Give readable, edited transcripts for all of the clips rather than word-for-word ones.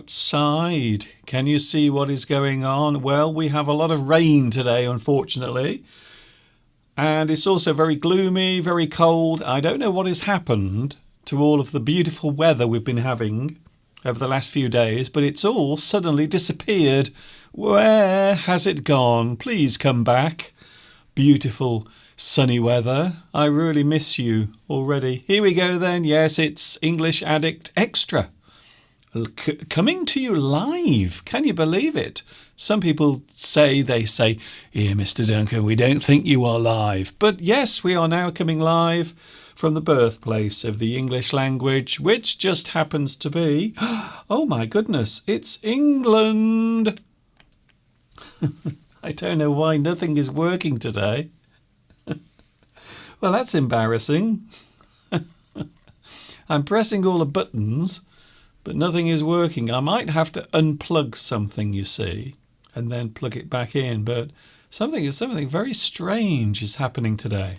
outside. Can you see what is going on? Well, we have a lot of rain today, unfortunately. And it's also very gloomy, very cold. I don't know what has happened to all of the beautiful weather we've been having over the last few days, but it's all suddenly disappeared. Where has it gone? Please come back. Beautiful sunny weather. I really miss you already. Here we go then. Yes, it's English Addict Extra. Coming to you live. Can you believe it? Some people say, "Here, Mr. Duncan, we don't think you are live." But yes, we are now coming live from the birthplace of the English language, which just happens to be, oh my goodness, it's England. I don't know why nothing is working today. Well, that's embarrassing. I'm pressing all the buttons, but nothing is working. I might have to unplug something, you see, and then plug it back in. But something very strange is happening today.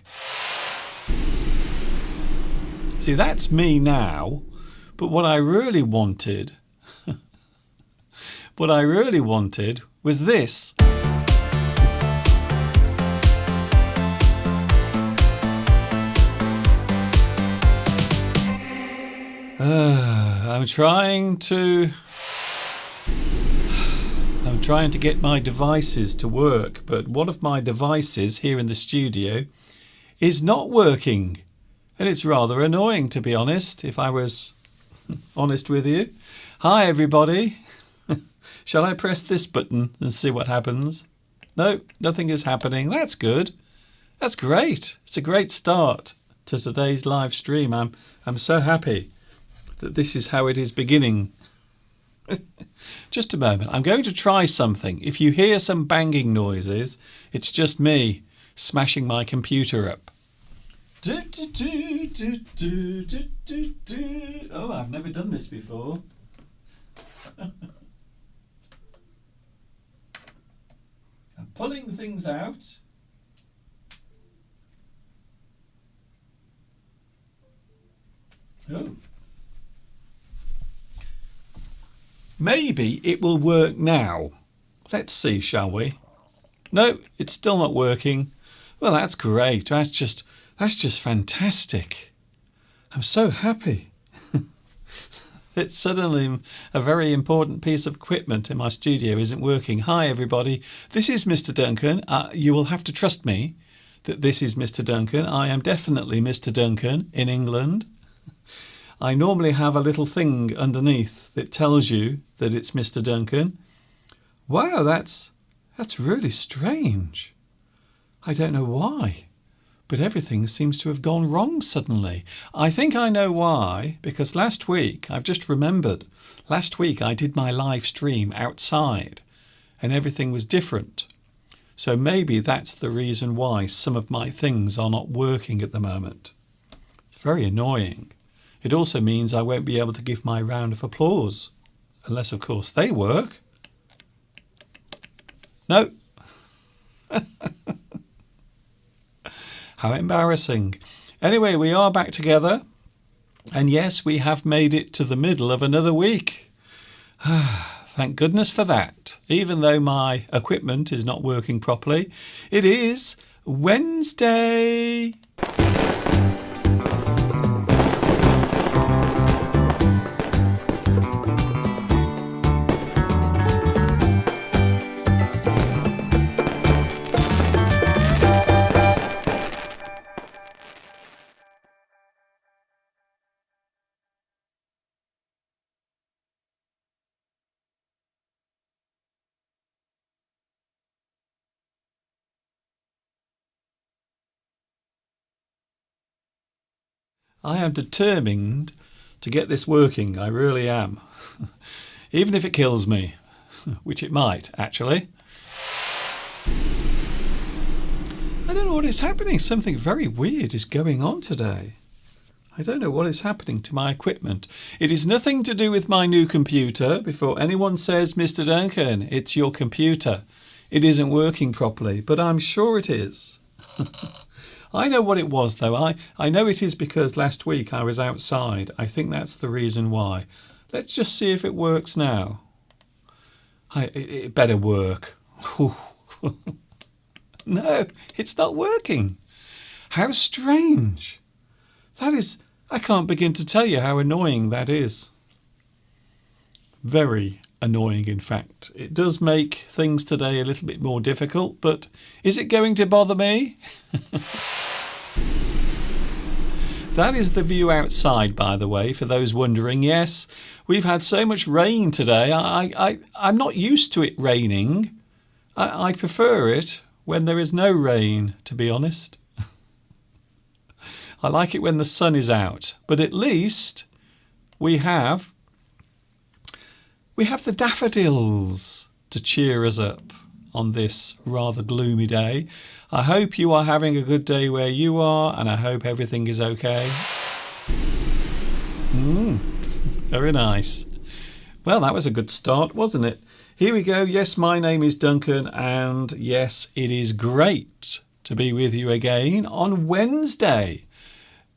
See, that's me now. But what I really wanted, was this. I'm trying to get my devices to work, but one of my devices here in the studio is not working. And it's rather annoying, to be honest, if I was honest with you. Hi, everybody. Shall I press this button and see what happens? No, nothing is happening. That's good. That's great. It's a great start to today's live stream. I'm so happy that this is how it is beginning. Just a moment. I'm going to try something. If you hear some banging noises, it's just me smashing my computer up. Oh, I've never done this before. I'm pulling things out. Oh. Maybe it will work now. Let's see, shall we? No, it's still not working. Well, that's great. That's just fantastic. I'm so happy. It's suddenly a very important piece of equipment in my studio isn't working. Hi, everybody. This is Mr. Duncan. You will have to trust me that this is Mr. Duncan. I am definitely Mr. Duncan in England. I normally have a little thing underneath that tells you that it's Mr. Duncan. Wow, that's really strange. I don't know why, but everything seems to have gone wrong suddenly. I think I know why, because last week, I've just remembered, last week I did my live stream outside and everything was different. So maybe that's the reason why some of my things are not working at the moment. It's very annoying. It also means I won't be able to give my round of applause, unless, of course, they work. No. How embarrassing. Anyway, we are back together. And yes, we have made it to the middle of another week. Thank goodness for that. Even though my equipment is not working properly, it is Wednesday. I am determined to get this working. I really am. Even if it kills me, which it might, actually. I don't know what is happening. Something very weird is going on today. I don't know what is happening to my equipment. It is nothing to do with my new computer. Before anyone says, Mr. Duncan, it's your computer. It isn't working properly, but I'm sure it is. I know what it was, though. I know it is because last week I was outside. I think that's the reason why. Let's just see if it works now. It better work. No, it's not working. How strange. That is, I can't begin to tell you how annoying that is. Very annoying, in fact. It does make things today a little bit more difficult, but is it going to bother me? That is the view outside, by the way, for those wondering. Yes, we've had so much rain today. I'm not used to it raining. I prefer it when there is no rain, to be honest. I like it when the sun is out, but at least we have the daffodils to cheer us up on this rather gloomy day. I hope you are having a good day where you are, and I hope everything is okay. Very nice. Well, that was a good start, wasn't it? Here we go. Yes, my name is Duncan, and yes, it is great to be with you again on Wednesday.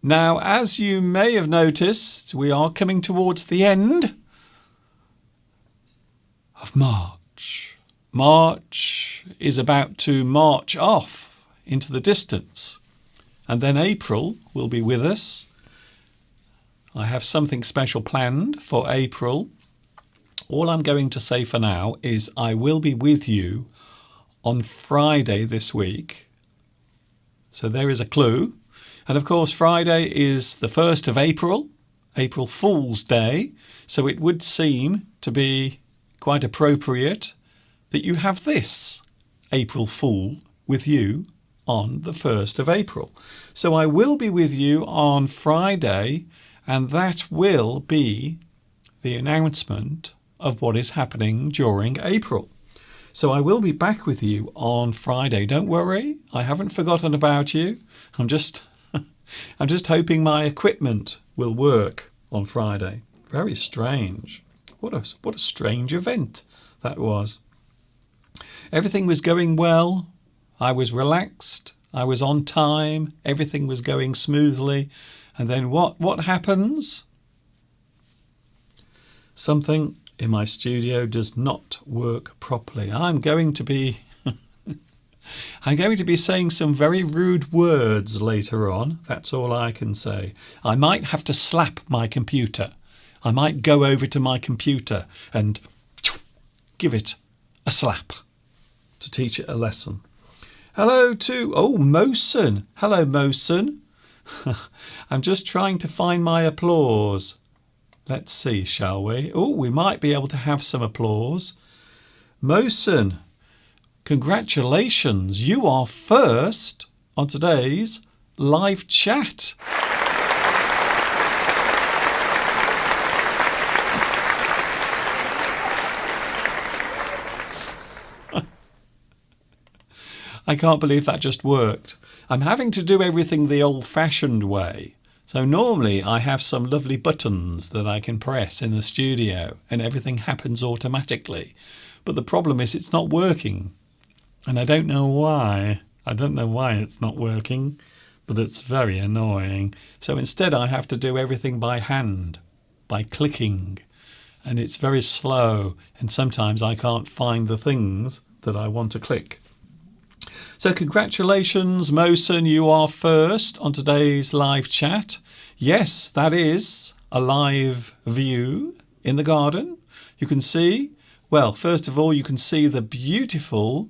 Now, as you may have noticed, we are coming towards the end of March. March is about to march off into the distance, and then April will be with us. I have something special planned for April. All I'm going to say for now is I will be with you on Friday this week. So there is a clue. And of course, Friday is the 1st of April, April Fool's Day. So it would seem to be quite appropriate that you have this April Fool with you on the 1st of April. So I will be with you on Friday, and that will be the announcement of what is happening during April. So I will be back with you on Friday. Don't worry, I haven't forgotten about you. I'm just hoping my equipment will work on Friday. Very strange. What a strange event that was. Everything was going well. I was relaxed. I was on time. Everything was going smoothly. And then what happens? Something in my studio does not work properly. I'm going to be saying some very rude words later on. That's all I can say. I might have to slap my computer. I might go over to my computer and give it a slap to teach it a lesson. Hello to Mosen. Hello, Mosen. I'm just trying to find my applause. Let's see, shall we? We might be able to have some applause. Mosen, congratulations. You are first on today's live chat. I can't believe that just worked. I'm having to do everything the old-fashioned way. So normally I have some lovely buttons that I can press in the studio and everything happens automatically. But the problem is it's not working. And I don't know why. I don't know why it's not working, but it's very annoying. So instead I have to do everything by hand, by clicking. And it's very slow. And sometimes I can't find the things that I want to click. So congratulations, Mosen, you are first on today's live chat. Yes, that is a live view in the garden. You can see, well, first of all, you can see the beautiful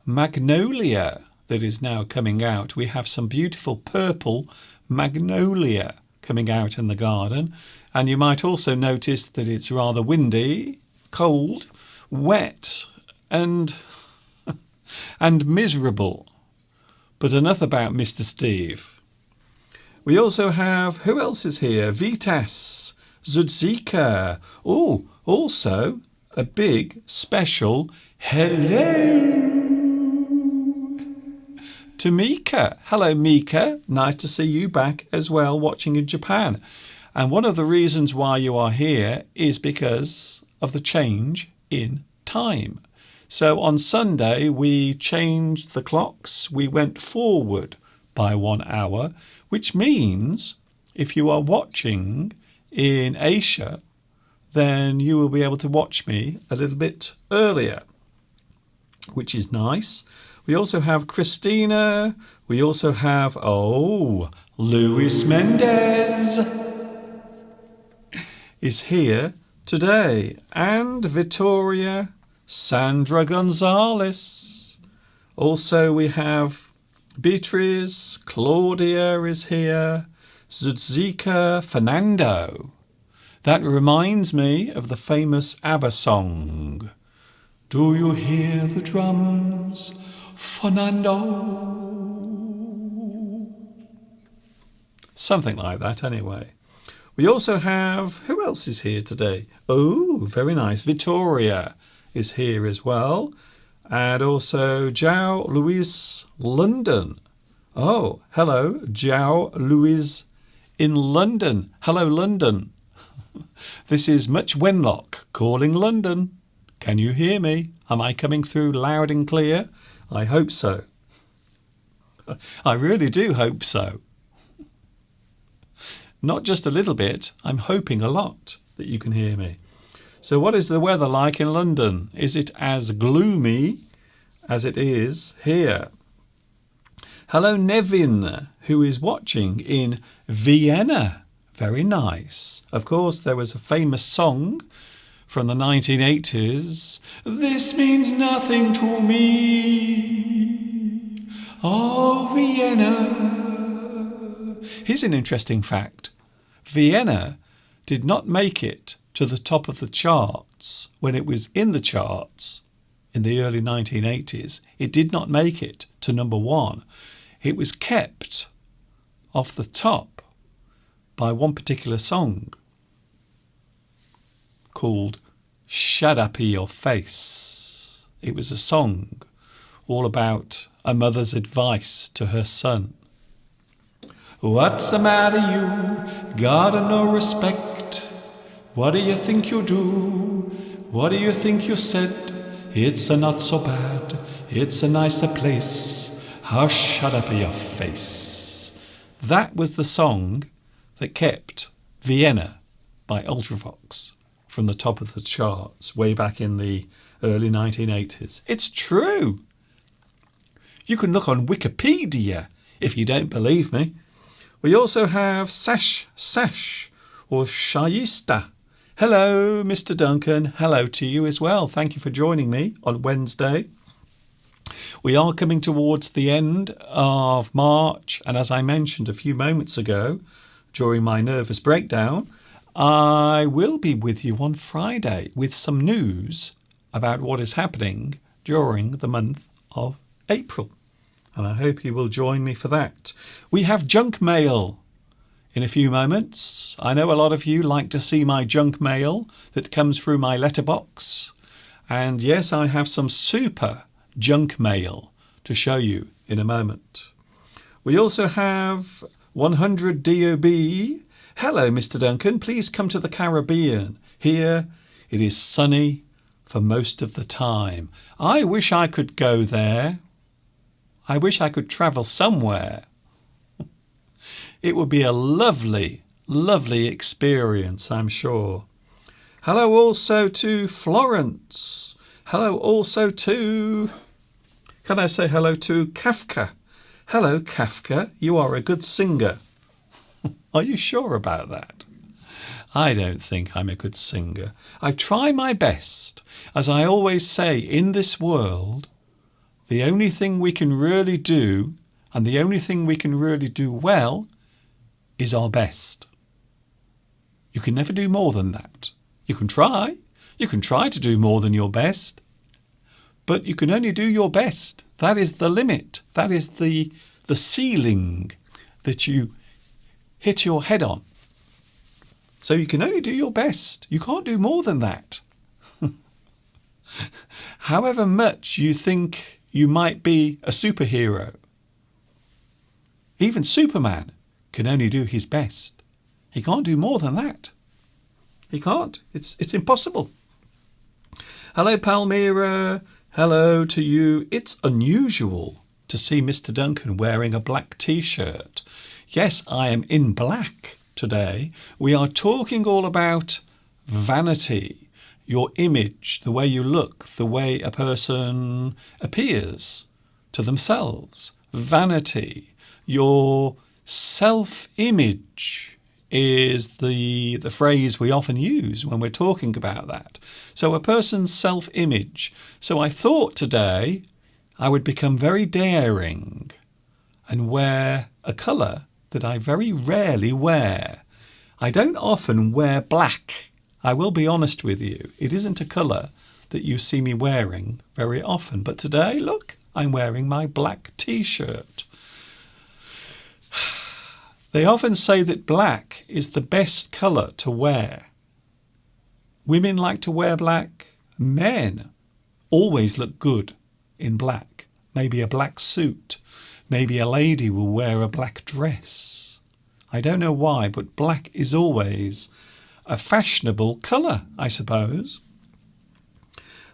magnolia that is now coming out. We have some beautiful purple magnolia coming out in the garden. And you might also notice that it's rather windy, cold, wet, and miserable. But enough about Mr. Steve. We also have, who else is here? Vitas, Zudzika. Also a big special hello to Mika. Hello, Mika. Nice to see you back as well, watching in Japan. And one of the reasons why you are here is because of the change in time. So on Sunday, we changed the clocks. We went forward by 1 hour, which means if you are watching in Asia, then you will be able to watch me a little bit earlier, which is nice. We also have Christina. We also have, Luis Mendez is here today. And Victoria, Sandra Gonzalez. Also we have Beatrice, Claudia is here. Zudzika, Fernando. That reminds me of the famous ABBA song. Do you hear the drums, Fernando? Something like that anyway. We also have, who else is here today? Oh, very nice. Victoria is here as well. And also João Luis London. Oh, hello, João Luis in London. Hello, London. This is Much Wenlock calling London. Can you hear me? Am I coming through loud and clear? I hope so. I really do hope so. Not just a little bit, I'm hoping a lot that you can hear me. So what is the weather like in London? Is it as gloomy as it is here? Hello, Nevin, who is watching in Vienna. Very nice. Of course, there was a famous song from the 1980s. This means nothing to me. Oh, Vienna. Here's an interesting fact. Vienna did not make it to the top of the charts when it was in the charts in the early 1980s. It did not make it to number one. It was kept off the top by one particular song called Shut Up Your Face. It was a song all about a mother's advice to her son. What's the matter, you? Got no respect. What do you think you do? What do you think you said? It's a not so bad. It's a nicer place. Hush, shut up your face. That was the song that kept Vienna by Ultravox from the top of the charts way back in the early 1980s. It's true. You can look on Wikipedia if you don't believe me. We also have Sesh or Shayista. Hello, Mr. Duncan. Hello to you as well. Thank you for joining me on Wednesday. We are coming towards the end of March, and as I mentioned a few moments ago during my nervous breakdown, I will be with you on Friday with some news about what is happening during the month of April. And I hope you will join me for that. We have junk mail in a few moments. I know a lot of you like to see my junk mail that comes through my letterbox. And yes, I have some super junk mail to show you in a moment. We also have 100 DOB. Hello, Mr. Duncan. Please come to the Caribbean. Here it is sunny for most of the time. I wish I could go there. I wish I could travel somewhere. It would be a lovely, lovely experience, I'm sure. Hello also to Florence. Hello also to... Can I say hello to Kafka? Hello, Kafka. You are a good singer. Are you sure about that? I don't think I'm a good singer. I try my best. As I always say, in this world, the only thing we can really do, and the only thing we can really do well, is our best. You can never do more than that. You can try. You can try to do more than your best. But you can only do your best. That is the limit. That is the ceiling that you hit your head on. So you can only do your best. You can't do more than that. However much you think you might be a superhero, even Superman can only do his best. He can't do more than that. He can't. It's impossible. Hello, Palmyra. Hello to you. It's unusual to see Mr. Duncan wearing a black t-shirt. Yes, I am in black today. We are talking all about vanity, your image, the way you look, the way a person appears to themselves. Vanity, your self-image is the phrase we often use when we're talking about that. So a person's self-image. So I thought today I would become very daring and wear a colour that I very rarely wear. I don't often wear black. I will be honest with you. It isn't a colour that you see me wearing very often. But today, look, I'm wearing my black T-shirt. They often say that black is the best colour to wear. Women like to wear black. Men always look good in black. Maybe a black suit. Maybe a lady will wear a black dress. I don't know why, but black is always a fashionable colour, I suppose.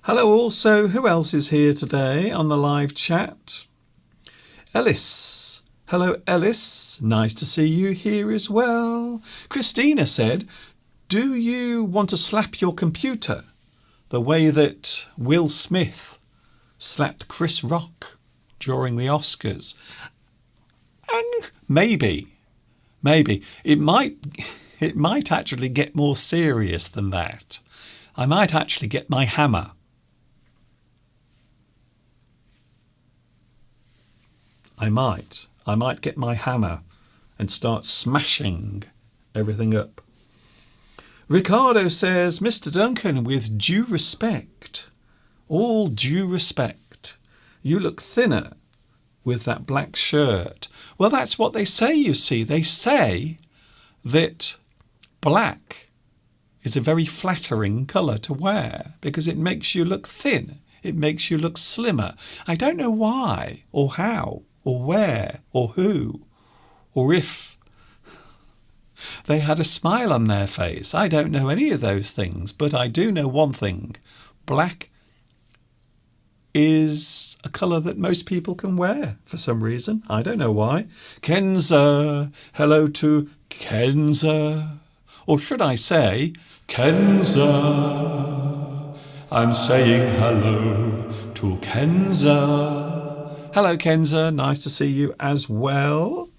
Hello also, who else is here today on the live chat? Ellis. Hello, Ellis. Nice to see you here as well. Christina said, do you want to slap your computer the way that Will Smith slapped Chris Rock during the Oscars? And maybe. It might actually get more serious than that. I might actually get my hammer. I might get my hammer and start smashing everything up. Ricardo says, Mr. Duncan, with due respect, all due respect, you look thinner with that black shirt. Well, that's what they say, you see. They say that black is a very flattering colour to wear because it makes you look thin. It makes you look slimmer. I don't know why or how or where or who or if they had a smile on their face. I don't know any of those things, but I do know one thing. Black is a colour that most people can wear for some reason. I don't know why. Kenza. Hello to Kenza. Or should I say, Kenza. I'm saying hello to Kenza. Hello, Kenza. Nice to see you as well.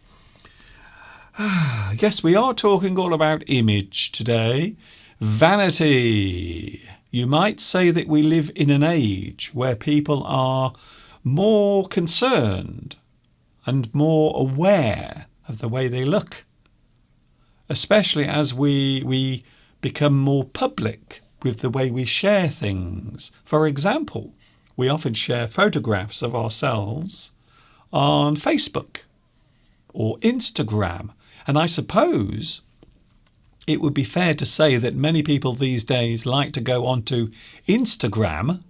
Yes, we are talking all about image today. Vanity. You might say that we live in an age where people are more concerned and more aware of the way they look, especially as we become more public with the way we share things. For example, we often share photographs of ourselves on Facebook or Instagram. And I suppose it would be fair to say that many people these days like to go onto Instagram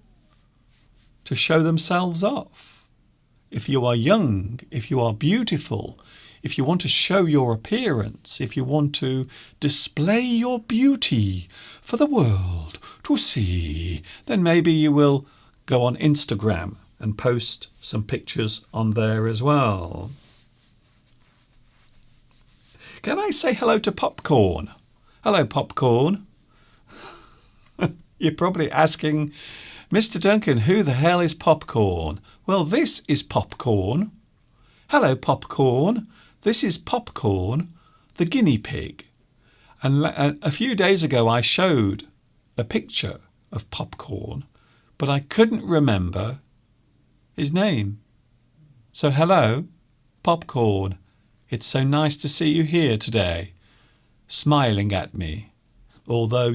to show themselves off. If you are young, if you are beautiful, if you want to show your appearance, if you want to display your beauty for the world to see, then maybe you will go on Instagram and post some pictures on there as well. Can I say hello to Popcorn? Hello, Popcorn. You're probably asking, Mr. Duncan, who the hell is Popcorn? Well, this is Popcorn. Hello, Popcorn. This is Popcorn, the guinea pig. And a few days ago, I showed a picture of Popcorn, but I couldn't remember his name. So hello, Popcorn. It's so nice to see you here today, smiling at me, although,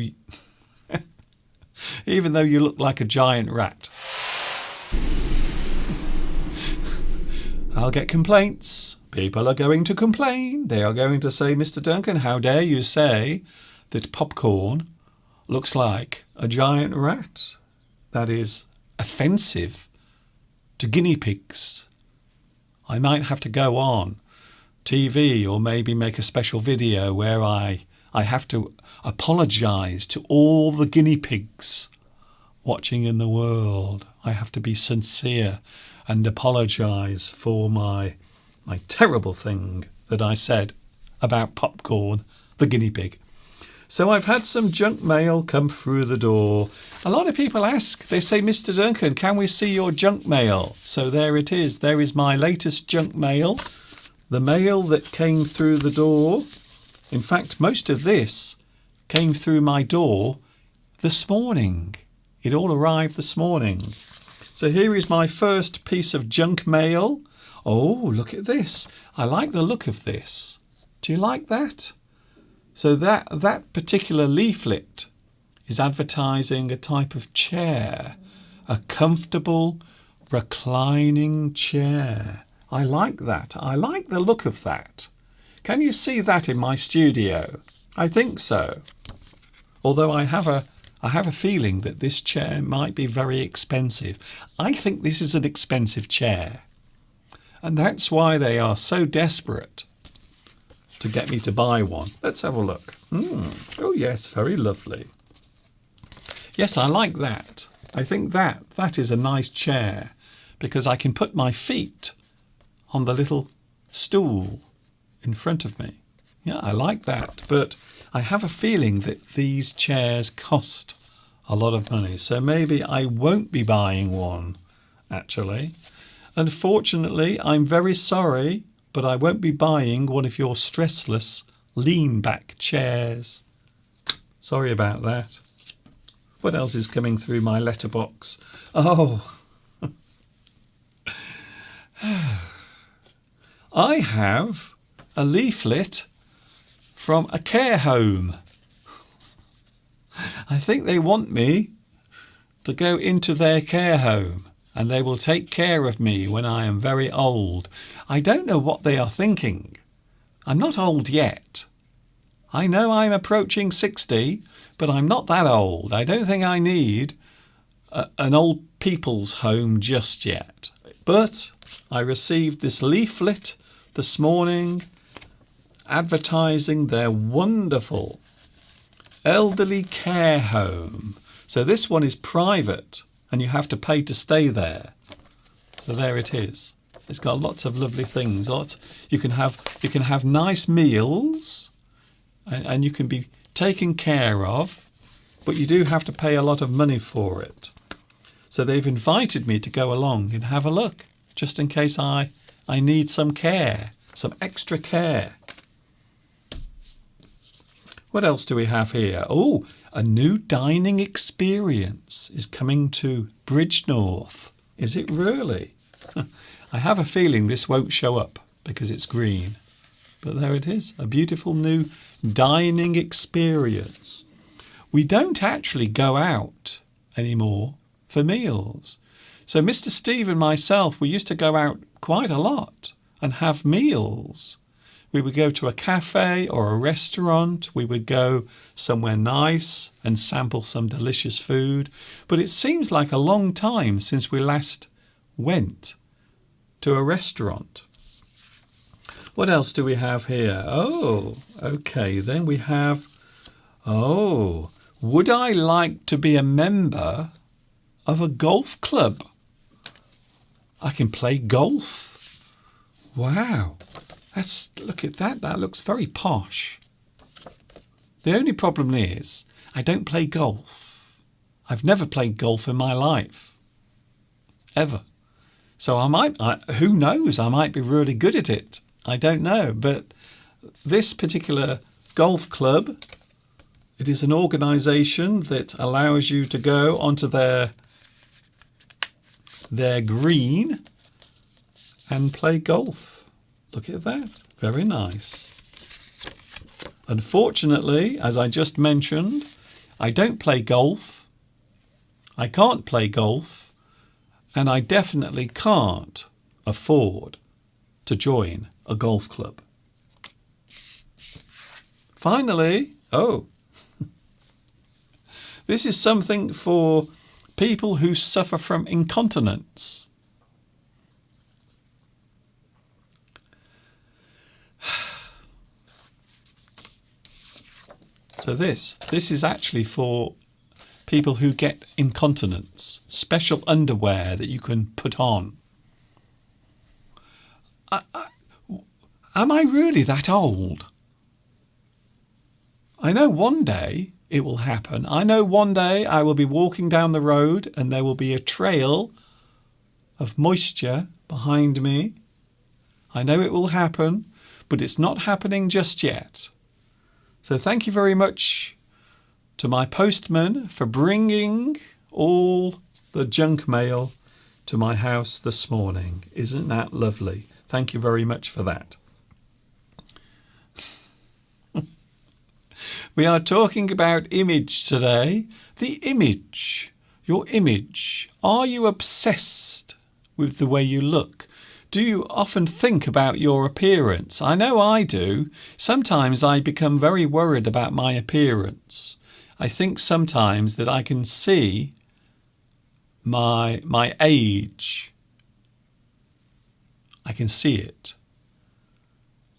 even though you look like a giant rat. I'll get complaints. People are going to complain. They are going to say, Mr. Duncan, how dare you say that Popcorn looks like a giant rat? That is offensive to guinea pigs. I might have to go on TV or maybe make a special video where I have to apologise to all the guinea pigs watching in the world. I have to be sincere and apologise for my terrible thing that I said about Popcorn, the guinea pig. So I've had some junk mail come through the door. A lot of people ask, they say, Mr. Duncan, can we see your junk mail? So there it is. There is my latest junk mail. The mail that came through the door. In fact, most of this came through my door this morning. It all arrived this morning. So here is my first piece of junk mail. Oh, look at this. I like the look of this. Do you like that? So that particular leaflet is advertising a type of chair, a comfortable reclining chair. I like that. I like the look of that. Can you see that in my studio? I think so. Although I have a feeling that this chair might be very expensive. I think this is an expensive chair. And that's why they are so desperate to get me to buy one. Let's have a look. Oh yes, very lovely. Yes, I like that. I think that is a nice chair because I can put my feet on the little stool in front of me. Yeah, I like that. But I have a feeling that these chairs cost a lot of money. So maybe I won't be buying one, actually. Unfortunately, I'm very sorry, but I won't be buying one of your stressless lean-back chairs. Sorry about that. What else is coming through my letterbox? Oh, I have a leaflet from a care home. I think they want me to go into their care home and they will take care of me when I am very old. I don't know what they are thinking. I'm not old yet. I know I'm approaching 60, but I'm not that old. I don't think I need an old people's home just yet. But I received this leaflet this morning advertising their wonderful elderly care home. So this one is private and you have to pay to stay there. So there it is. It's got lots of lovely things. You can have nice meals and you can be taken care of, but you do have to pay a lot of money for it. So they've invited me to go along and have a look, just in case I need some care, some extra care. What else do we have here? Oh, a new dining experience is coming to Bridgnorth. Is it really? I have a feeling this won't show up because it's green. But there it is, a beautiful new dining experience. We don't actually go out anymore for meals. So Mr. Steve and myself, we used to go out quite a lot and have meals. We would go to a cafe or a restaurant. We would go somewhere nice and sample some delicious food. But it seems like a long time since we last went to a restaurant. What else do we have here? Oh, okay. Then we have, would I like to be a member of a golf club? I can play golf. Wow. Look at that. That looks very posh. The only problem is I don't play golf. I've never played golf in my life. Ever. So who knows? I might be really good at it. I don't know. But this particular golf club, it is an organisation that allows you to go onto their green and play golf. Look at that. Very nice. Unfortunately, as I just mentioned, I don't play golf. I can't play golf. And I definitely can't afford to join a golf club. Finally, this is something for people who suffer from incontinence. So this is actually for people who get incontinence, special underwear that you can put on. Am I really that old? I know one day it will happen. I know one day I will be walking down the road and there will be a trail of moisture behind me. I know it will happen, but it's not happening just yet. So thank you very much to my postman for bringing all the junk mail to my house this morning. Isn't that lovely? Thank you very much for that. We are talking about image today. The image, your image. Are you obsessed with the way you look? Do you often think about your appearance? I know I do. Sometimes I become very worried about my appearance. I think sometimes that I can see my age. I can see it.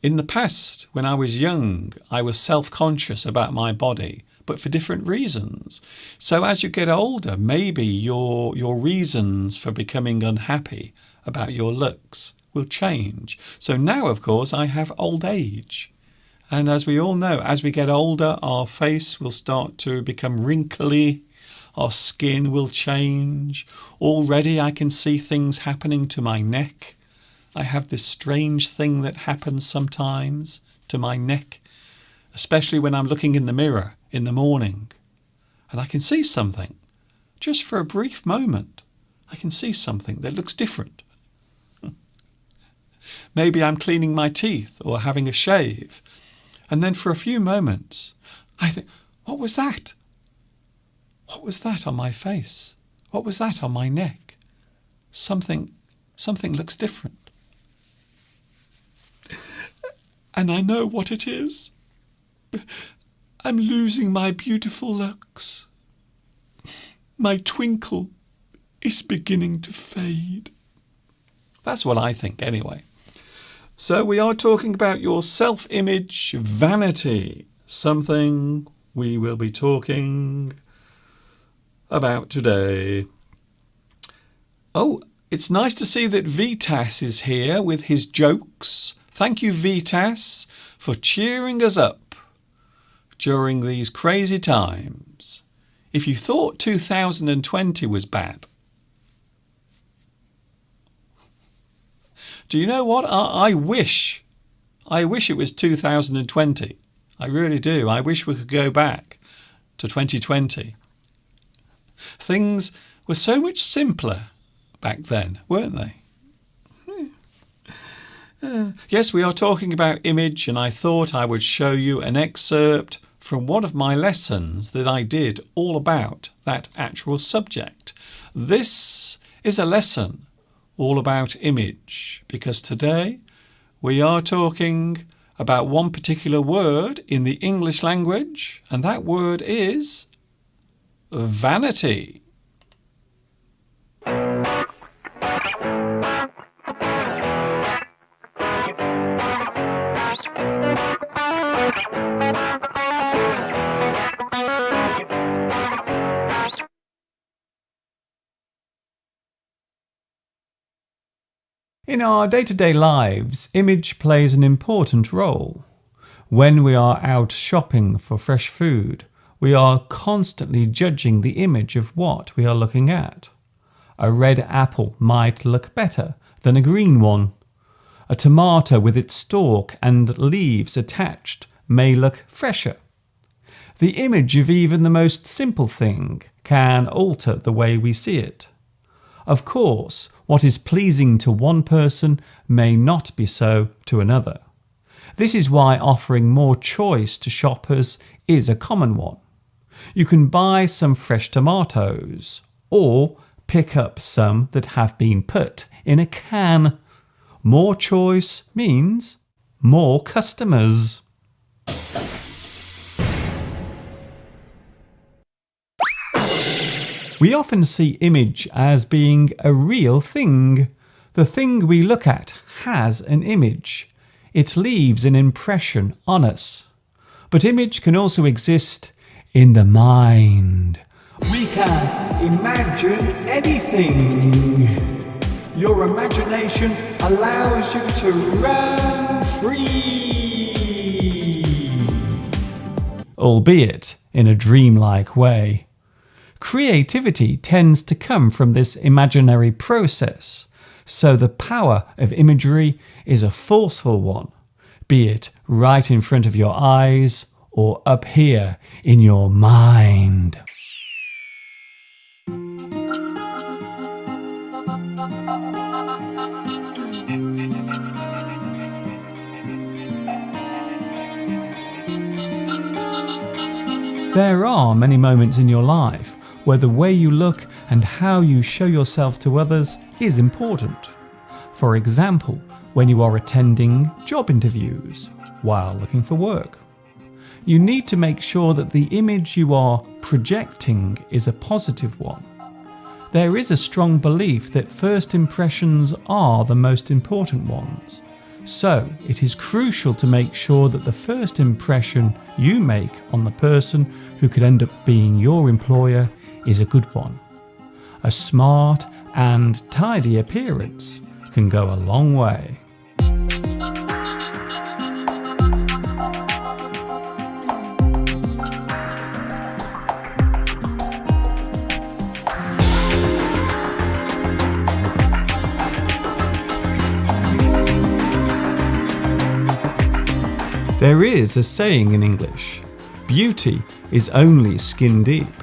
In the past, when I was young, I was self-conscious about my body, but for different reasons. So as you get older, maybe your reasons for becoming unhappy about your looks will change. So now, of course, I have old age. And as we all know, as we get older, our face will start to become wrinkly. Our skin will change. Already I can see things happening to my neck. I have this strange thing that happens sometimes to my neck, especially when I'm looking in the mirror in the morning. And I can see something, just for a brief moment. I can see something that looks different. Maybe I'm cleaning my teeth or having a shave. And then for a few moments, I think, what was that? What was that on my face? What was that on my neck? Something looks different. And I know what it is. I'm losing my beautiful looks. My twinkle is beginning to fade. That's what I think anyway. So we are talking about your self-image vanity, something we will be talking about today. Oh, it's nice to see that Vitas is here with his jokes. Thank you, Vitas, for cheering us up during these crazy times. If you thought 2020 was bad, do you know what? I wish it was 2020. I really do. I wish we could go back to 2020. Things were so much simpler back then, weren't they? Yes, we are talking about image, and I thought I would show you an excerpt from one of my lessons that I did all about that actual subject. This is a lesson all about image, because today we are talking about one particular word in the English language, and that word is vanity. In our day-to-day lives, image plays an important role. When we are out shopping for fresh food, we are constantly judging the image of what we are looking at. A red apple might look better than a green one. A tomato with its stalk and leaves attached may look fresher. The image of even the most simple thing can alter the way we see it. Of course, what is pleasing to one person may not be so to another. This is why offering more choice to shoppers is a common one. You can buy some fresh tomatoes or pick up some that have been put in a can. More choice means more customers. We often see image as being a real thing. The thing we look at has an image. It leaves an impression on us. But image can also exist in the mind. We can imagine anything. Your imagination allows you to run free. albeit in a dreamlike way. Creativity tends to come from this imaginary process, so the power of imagery is a forceful one, be it right in front of your eyes or up here in your mind. There are many moments in your life where the way you look and how you show yourself to others is important. For example, when you are attending job interviews while looking for work. You need to make sure that the image you are projecting is a positive one. There is a strong belief that first impressions are the most important ones. So it is crucial to make sure that the first impression you make on the person who could end up being your employer is a good one. A smart and tidy appearance can go a long way. There is a saying in English, beauty is only skin deep.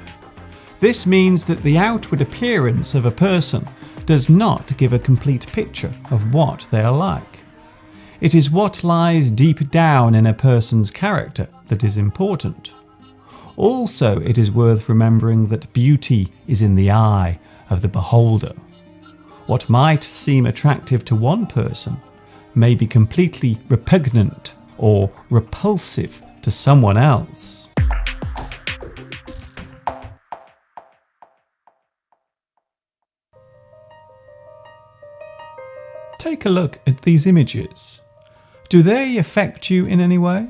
This means that the outward appearance of a person does not give a complete picture of what they are like. It is what lies deep down in a person's character that is important. Also, it is worth remembering that beauty is in the eye of the beholder. What might seem attractive to one person may be completely repugnant or repulsive to someone else. Take a look at these images. Do they affect you in any way?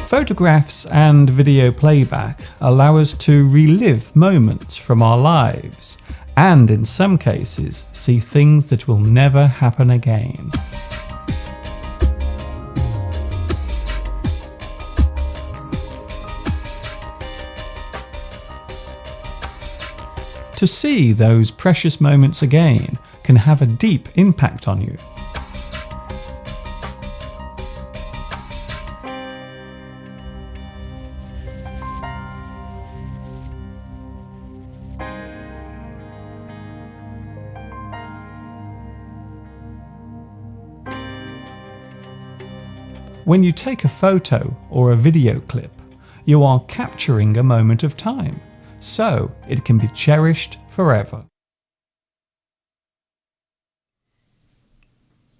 Photographs and video playback allow us to relive moments from our lives and, in some cases, see things that will never happen again. To see those precious moments again can have a deep impact on you. When you take a photo or a video clip, you are capturing a moment of time, so it can be cherished forever.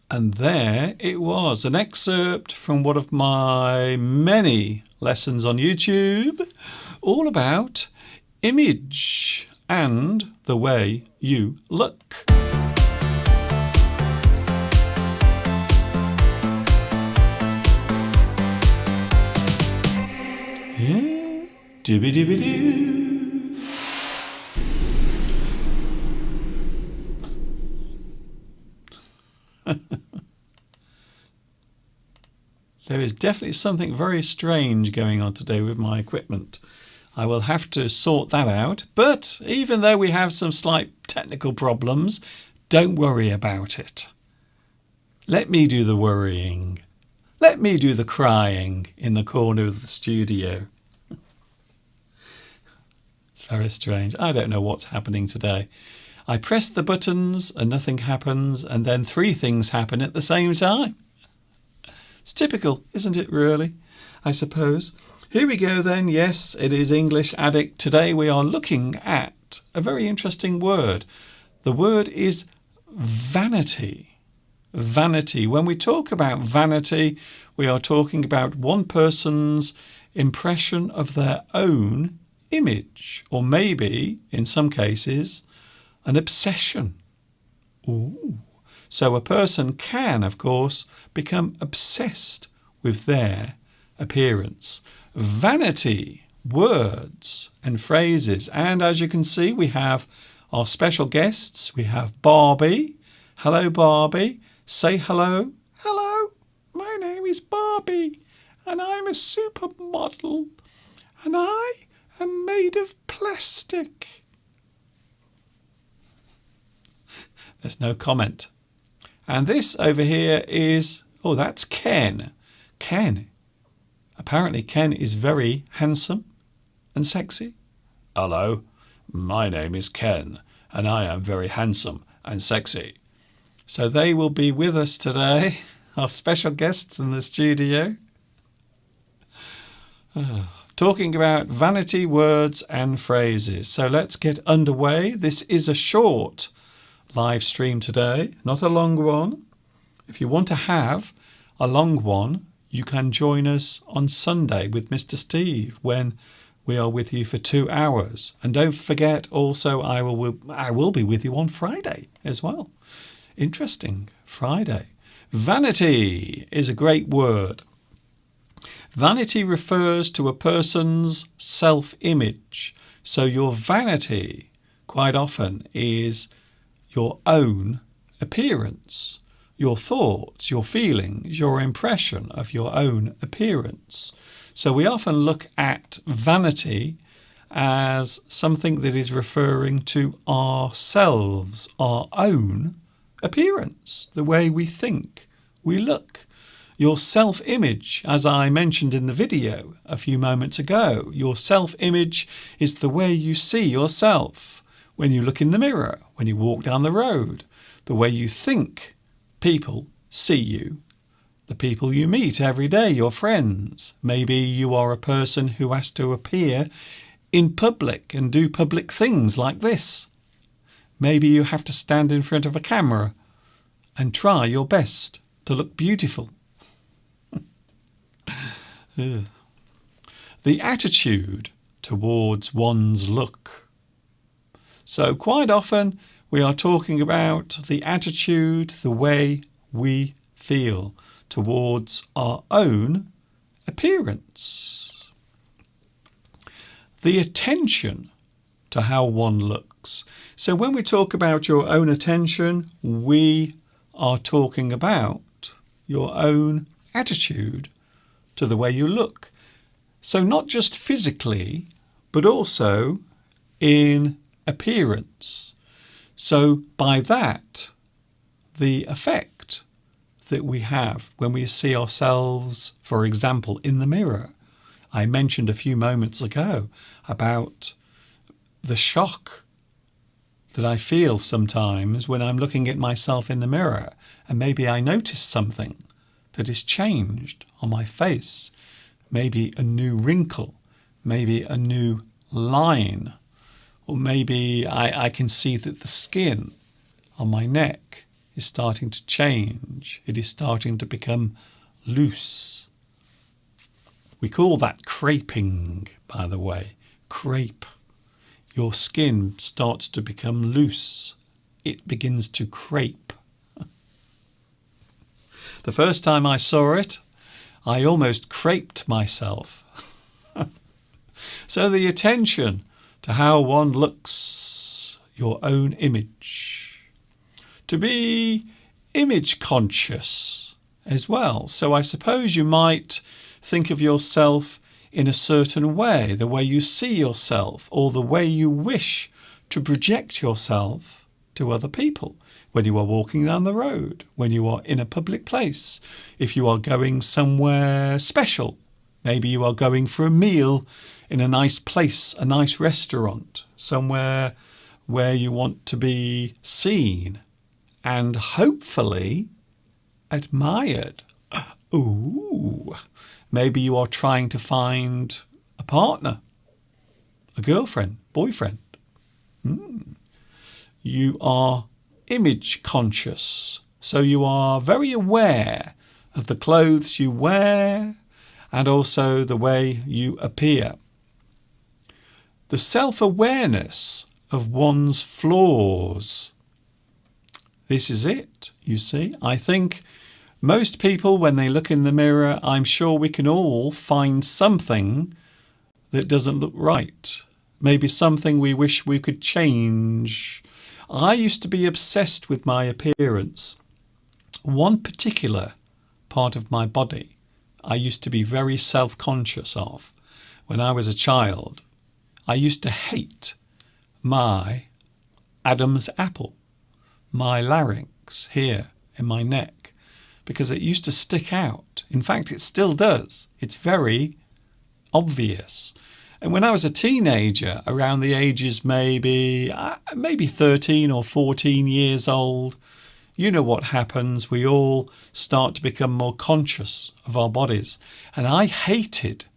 And there it was, an excerpt from one of my many lessons on YouTube, all about image and the way you look. Yeah, dooby-dooby-doo. There is definitely something very strange going on today with my equipment. I will have to sort that out, but even though we have some slight technical problems, don't worry about it. Let me do the worrying. Let me do the crying in the corner of the studio. very strange. I don't know what's happening today. I press the buttons and nothing happens, and then 3 things happen at the same time. It's typical, isn't it, really? I suppose. Here we go then. Yes, it is English Addict. Today we are looking at a very interesting word. The word is vanity. Vanity. When we talk about vanity, we are talking about one person's impression of their own image, or maybe, in some cases, an obsession. Ooh. So a person can, of course, become obsessed with their appearance. Vanity, words and phrases. And as you can see, we have our special guests. We have Barbie. Hello, Barbie. Say hello. Hello, my name is Barbie, and I'm a supermodel, and I am made of plastic. There's no comment. And this over here is, oh, that's Ken. Ken. Apparently Ken is very handsome and sexy. Hello, my name is Ken, and I am very handsome and sexy. So they will be with us today, our special guests in the studio, talking about vanity words and phrases. So let's get underway. This is a short live stream today, not a long one. If you want to have a long one, you can join us on Sunday with Mr. Steve when we are with you for 2 hours. And don't forget also I will be with you on Friday as well. Interesting. Friday. Vanity is a great word. Vanity refers to a person's self-image. So your vanity quite often is your own appearance, your thoughts, your feelings, your impression of your own appearance. So we often look at vanity as something that is referring to ourselves, our own appearance, the way we think, we look. Your self-image, as I mentioned in the video a few moments ago, your self-image is the way you see yourself when you look in the mirror, when you walk down the road, the way you think people see you, the people you meet every day, your friends. Maybe you are a person who has to appear in public and do public things like this. Maybe you have to stand in front of a camera and try your best to look beautiful. The attitude towards one's look. So quite often we are talking about the attitude, the way we feel towards our own appearance. The attention to how one looks. So when we talk about your own attention, we are talking about your own attitude to the way you look. So not just physically, but also in appearance. So by that, the effect that we have when we see ourselves, for example, in the mirror. I mentioned a few moments ago about the shock that I feel sometimes when I'm looking at myself in the mirror and maybe I notice something that has changed on my face, maybe a new wrinkle, maybe a new line, or maybe I can see that the skin on my neck is starting to change. It is starting to become loose. We call that creping, by the way. Crepe. Your skin starts to become loose. It begins to crepe. The first time I saw it, I almost creped myself. So the attention to how one looks, your own image. To be image conscious as well. So I suppose you might think of yourself in a certain way, the way you see yourself, or the way you wish to project yourself to other people. When you are walking down the road, when you are in a public place, if you are going somewhere special, Maybe you are going for a meal in a nice place, a nice restaurant, somewhere where you want to be seen and hopefully admired. Ooh, maybe you are trying to find a partner, a girlfriend, boyfriend. You are image conscious, so you are very aware of the clothes you wear and also the way you appear. The self-awareness of one's flaws. This is it, you see. I think most people, when they look in the mirror, I'm sure we can all find something that doesn't look right. Maybe something we wish we could change. I used to be obsessed with my appearance. One particular part of my body I used to be very self-conscious of. When I was a child, I used to hate my Adam's apple, my larynx here in my neck, because it used to stick out. In fact, it still does. It's very obvious. And when I was a teenager, around the ages maybe 13 or 14 years old, you know what happens. We all start to become more conscious of our bodies. And I hated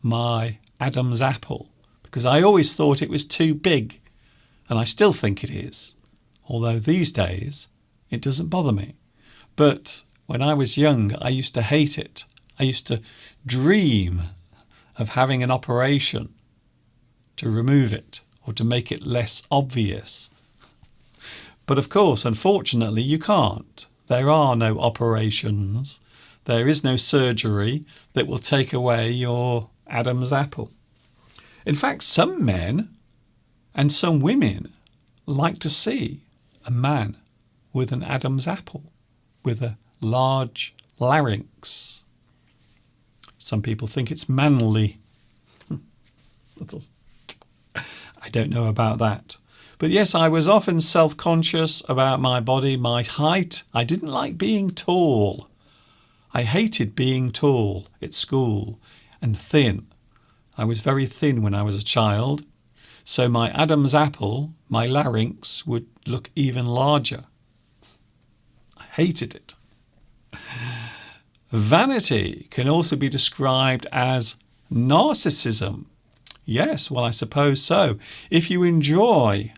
my Adam's apple because I always thought it was too big. And I still think it is. Although these days, it doesn't bother me. But when I was young, I used to hate it. I used to dream of having an operation to remove it or to make it less obvious. But of course, unfortunately, you can't. There are no operations. There is no surgery that will take away your Adam's apple. In fact, some men and some women like to see a man with an Adam's apple, with a large larynx. Some people think it's manly. I don't know about that. But yes, I was often self-conscious about my body, my height. I didn't like being tall. I hated being tall at school and thin. I was very thin when I was a child. So my Adam's apple, my larynx, would look even larger. I hated it. Vanity can also be described as narcissism. Yes, well, I suppose so. If you enjoy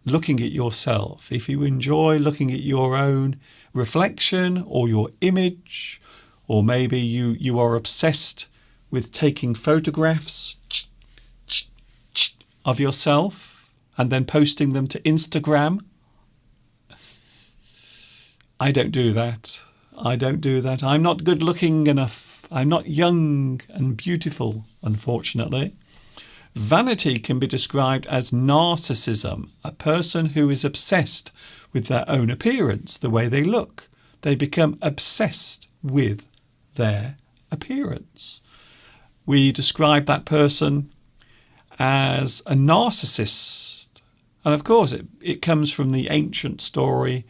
looking at yourself, if you enjoy looking at your own reflection or your image, or maybe you are obsessed with taking photographs of yourself and then posting them to Instagram. I don't do that. I don't do that. I'm not good looking enough. I'm not young and beautiful, unfortunately. Vanity can be described as narcissism, a person who is obsessed with their own appearance, the way they look. They become obsessed with their appearance. We describe that person as a narcissist. And of course, it comes from the ancient story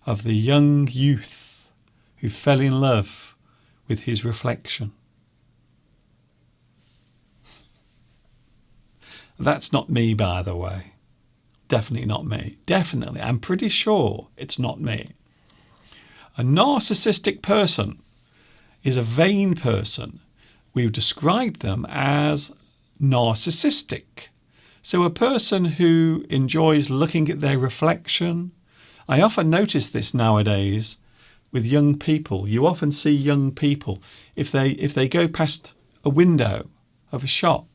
of the young youth who fell in love with his reflection. That's not me, by the way. Definitely not me. Definitely. I'm pretty sure it's not me. A narcissistic person is a vain person. We've described them as narcissistic. So a person who enjoys looking at their reflection. I often notice this nowadays with young people. You often see young people, if they go past a window of a shop,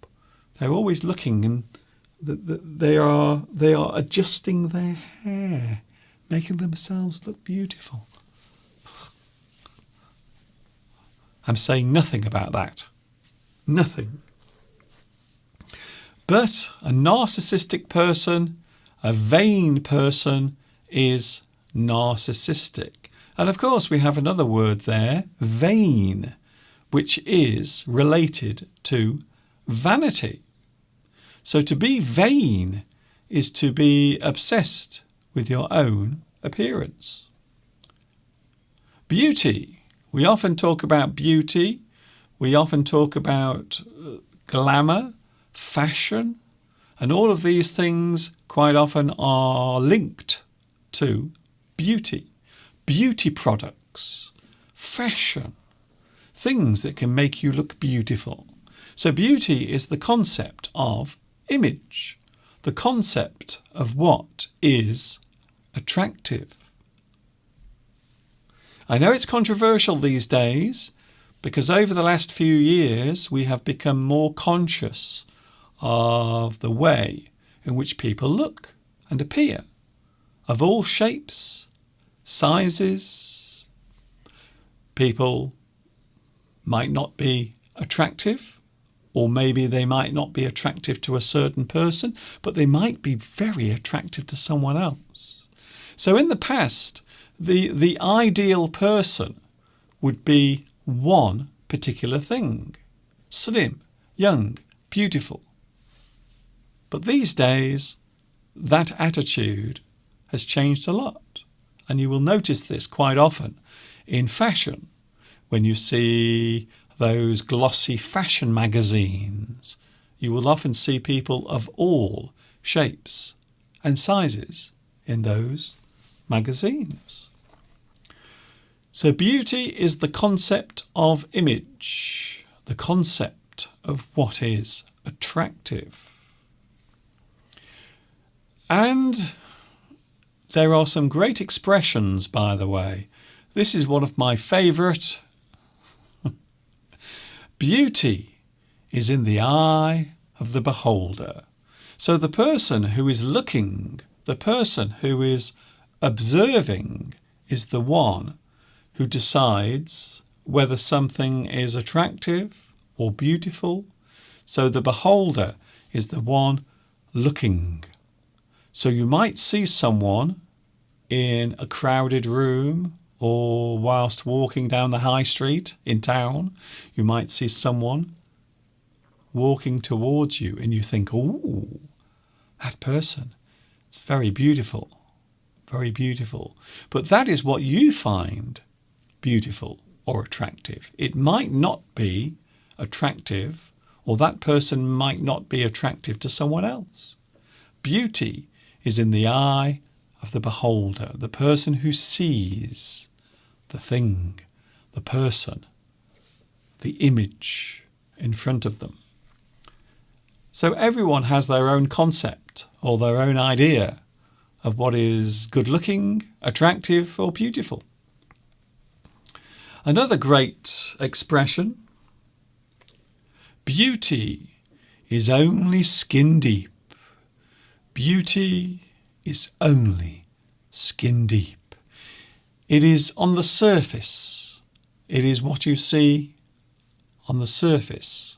they're always looking, and they are adjusting their hair, making themselves look beautiful. I'm saying nothing about that. Nothing. But a narcissistic person, a vain person, is narcissistic. And of course we have another word there, vain, which is related to vanity. So to be vain is to be obsessed with your own appearance. Beauty. We often talk about beauty We often talk about glamour, fashion, and all of these things quite often are linked to beauty. Beauty products, fashion, things that can make you look beautiful. So beauty is the concept of image, the concept of what is attractive. I know it's controversial these days because over the last few years we have become more conscious of the way in which people look and appear, of all shapes, sizes. People might not be attractive, or maybe they might not be attractive to a certain person, but they might be very attractive to someone else. So in the past, the ideal person would be one particular thing: slim, young, beautiful. But these days, that attitude has changed a lot. And you will notice this quite often in fashion. When you see those glossy fashion magazines, you will often see people of all shapes and sizes in those magazines. So beauty is the concept of image, the concept of what is attractive. And there are some great expressions, by the way. This is one of my favourite. Beauty is in the eye of the beholder. So the person who is looking, the person who is observing, is the one who decides whether something is attractive or beautiful. So the beholder is the one looking. So you might see someone in a crowded room, or whilst walking down the high street in town, you might see someone walking towards you and you think, "Ooh, that person is very beautiful, very beautiful." But that is what you find beautiful or attractive. It might not be attractive, or that person might not be attractive to someone else. Beauty is in the eye of the beholder, the person who sees the thing, the person, the image in front of them. So everyone has their own concept or their own idea of what is good-looking, attractive, or beautiful. Another great expression: beauty is only skin deep. Beauty is only skin deep. It is on the surface. It is what you see on the surface.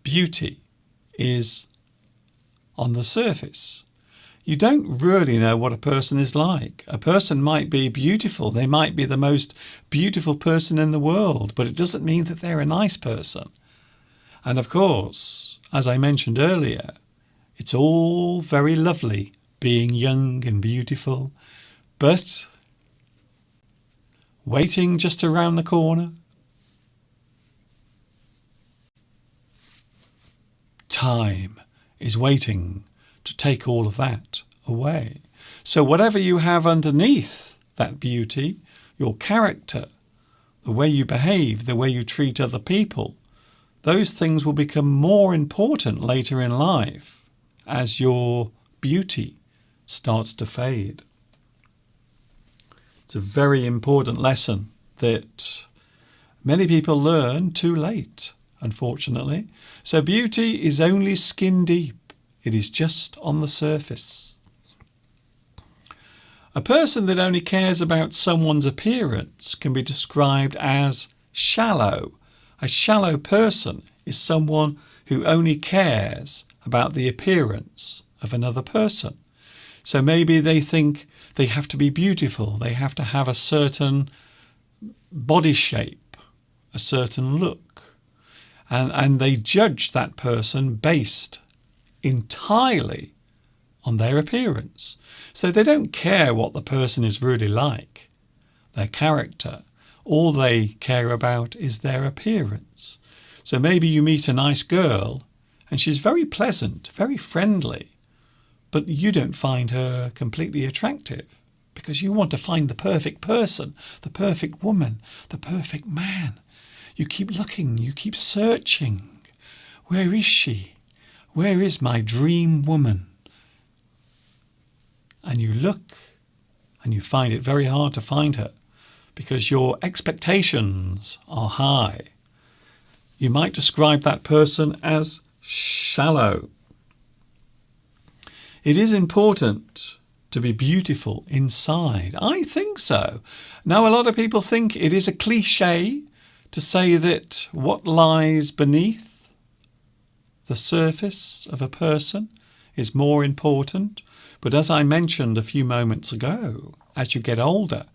Beauty is on the surface. You don't really know what a person is like. A person might be beautiful. They might be the most beautiful person in the world, but it doesn't mean that they're a nice person. And of course, as I mentioned earlier, it's all very lovely being young and beautiful, but waiting just around the corner, time is waiting to take all of that away. So whatever you have underneath that beauty, your character, the way you behave, the way you treat other people, those things will become more important later in life as your beauty starts to fade. It's a very important lesson that many people learn too late, unfortunately. So beauty is only skin deep. It is just on the surface. A person that only cares about someone's appearance can be described as shallow. A shallow person is someone who only cares about the appearance of another person. So maybe they think they have to be beautiful, they have to have a certain body shape, a certain look, and they judge that person based entirely on their appearance. So they don't care what the person is really like, their character. All they care about is their appearance. So maybe you meet a nice girl and she's very pleasant, very friendly, but you don't find her completely attractive because you want to find the perfect person, the perfect woman, the perfect man. You keep looking, you keep searching. Where is she? Where is my dream woman? And you look and you find it very hard to find her because your expectations are high. You might describe that person as shallow. It is important to be beautiful inside. I think so. Now, a lot of people think it is a cliche to say that what lies beneath the surface of a person is more important. But as I mentioned a few moments ago, as you get older,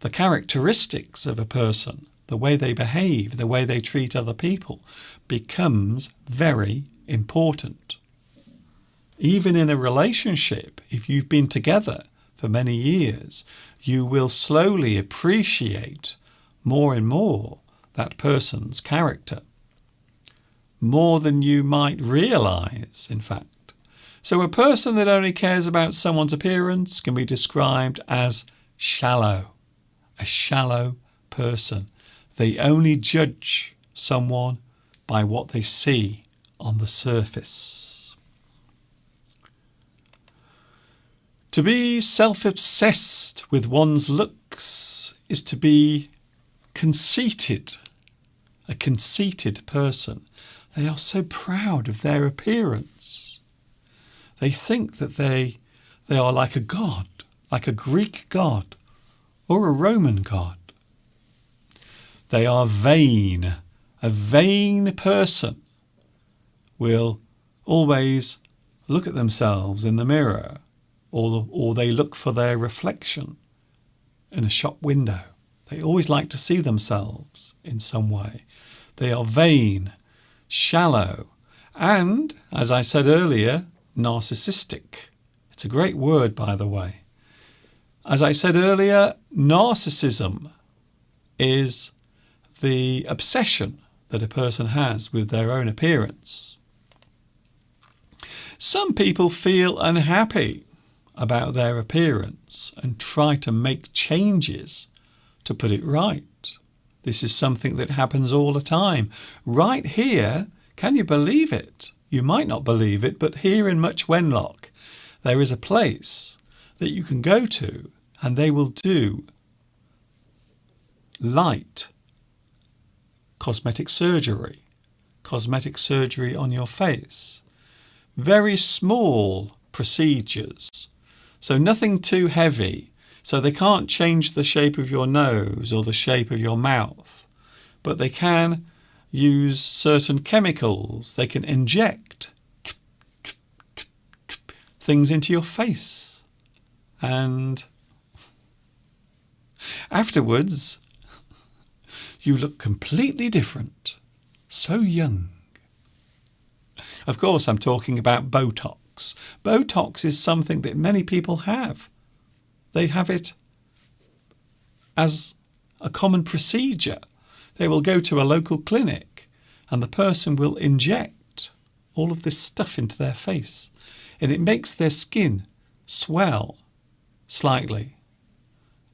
the characteristics of a person, the way they behave, the way they treat other people, becomes very important. Even in a relationship, if you've been together for many years, you will slowly appreciate more and more that person's character, more than you might realize, in fact. So a person that only cares about someone's appearance can be described as shallow, a shallow person. They only judge someone by what they see on the surface. To be self-obsessed with one's looks is to be conceited, a conceited person. They are so proud of their appearance. They think that they are like a god, like a Greek god or a Roman god. They are vain. A vain person will always look at themselves in the mirror, or they look for their reflection in a shop window. They always like to see themselves in some way. They are vain, shallow, and, as I said earlier, narcissistic. It's a great word, by the way. As I said earlier, narcissism is the obsession that a person has with their own appearance. Some people feel unhappy about their appearance and try to make changes to put it right. This is something that happens all the time. Right here, can you believe it? You might not believe it, but here in Much Wenlock, there is a place that you can go to and they will do light cosmetic surgery on your face. Very small procedures, so nothing too heavy. So they can't change the shape of your nose or the shape of your mouth, but they can use certain chemicals. They can inject things into your face, and afterwards you look completely different, so young. Of course, I'm talking about Botox. Botox is something that many people have. They have it as a common procedure. They will go to a local clinic and the person will inject all of this stuff into their face, and it makes their skin swell slightly.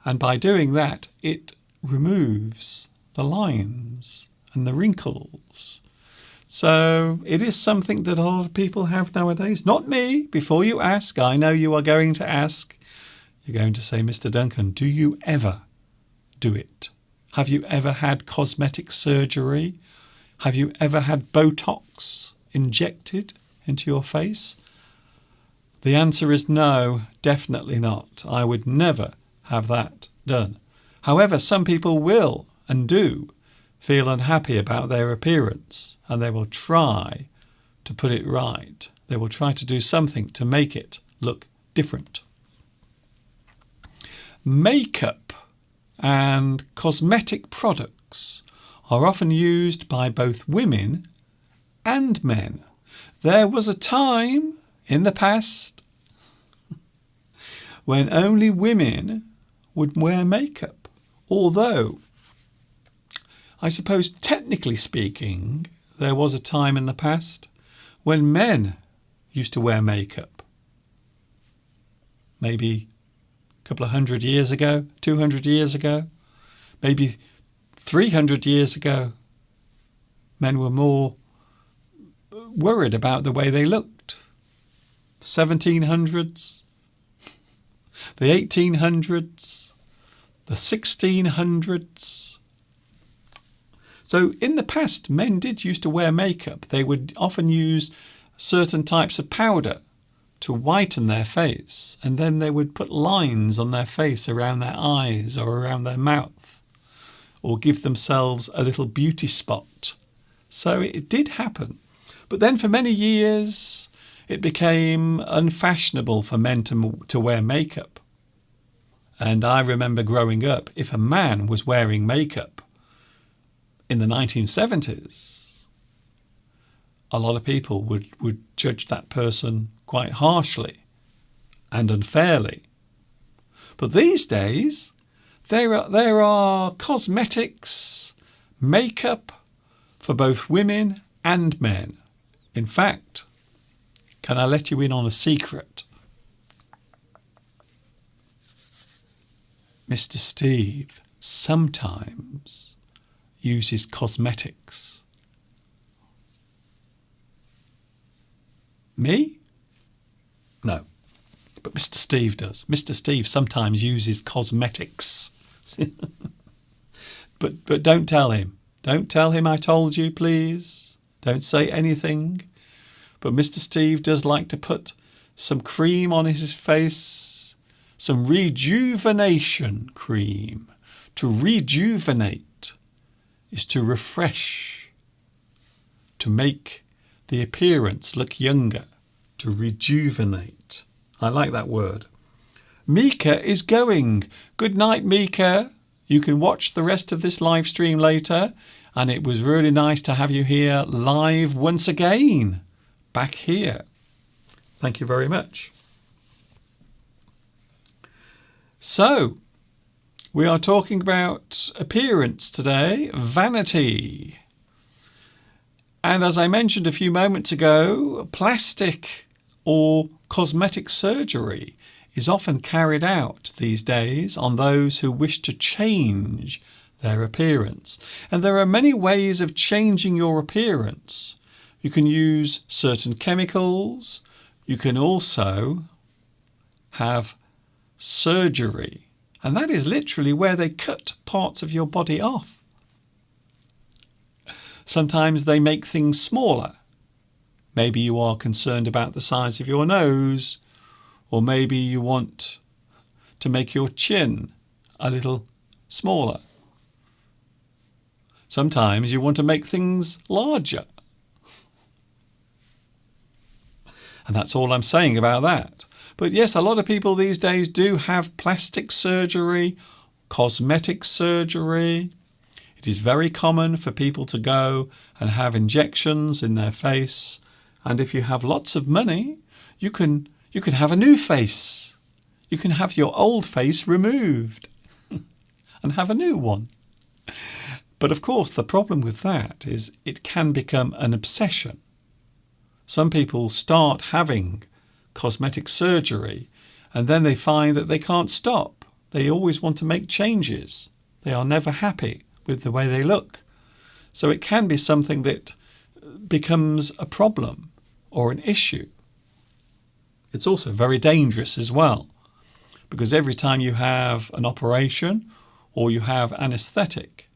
And by doing that, it removes the lines and the wrinkles. So it is something that a lot of people have nowadays. Not me. Before you ask, I know you are going to ask. You're going to say, Mr. Duncan, do you ever do it? Have you ever had cosmetic surgery? Have you ever had Botox injected into your face? The answer is no, definitely not. I would never have that done. However, some people will and do feel unhappy about their appearance, and they will try to put it right. They will try to do something to make it look different. Makeup and cosmetic products are often used by both women and men. There was a time in the past when only women would wear makeup, although I suppose technically speaking there was a time in the past when men used to wear makeup. Maybe a couple of 100 years ago, 200 years ago, maybe 300 years ago. Men were more worried about the way they looked. The 1700s, the 1800s, the 1600s. So in the past, men did used to wear makeup. They would often use certain types of powder to whiten their face, and then they would put lines on their face around their eyes or around their mouth, or give themselves a little beauty spot. So it did happen. But then for many years, it became unfashionable for men to wear makeup. And I remember growing up, if a man was wearing makeup in the 1970s, a lot of people would judge that person quite harshly and unfairly. But these days, there are cosmetics, makeup for both women and men. In fact, can I let you in on a secret? Mr. Steve sometimes uses cosmetics. Me? No. But Mr. Steve does. Mr. Steve sometimes uses cosmetics. But don't tell him. Don't tell him I told you, please. Don't say anything. But Mr. Steve does like to put some cream on his face, some rejuvenation cream. To rejuvenate is to refresh, to make the appearance look younger, to rejuvenate. I like that word. Mika is going. Good night, Mika. You can watch the rest of this live stream later. And it was really nice to have you here live once again. Back here. Thank you very much. So, we are talking about appearance today, vanity. And as I mentioned a few moments ago, plastic or cosmetic surgery is often carried out these days on those who wish to change their appearance. And there are many ways of changing your appearance. You can use certain chemicals. You can also have surgery. And that is literally where they cut parts of your body off. Sometimes they make things smaller. Maybe you are concerned about the size of your nose, or maybe you want to make your chin a little smaller. Sometimes you want to make things larger. And that's all I'm saying about that. But yes, a lot of people these days do have plastic surgery, cosmetic surgery. It is very common for people to go and have injections in their face. And if you have lots of money, you can have a new face. You can have your old face removed and have a new one. But of course, the problem with that is it can become an obsession. Some people start having cosmetic surgery and then they find that they can't stop. They always want to make changes. They are never happy with the way they look. So it can be something that becomes a problem or an issue. It's also very dangerous as well, because every time you have an operation or you have anaesthetic,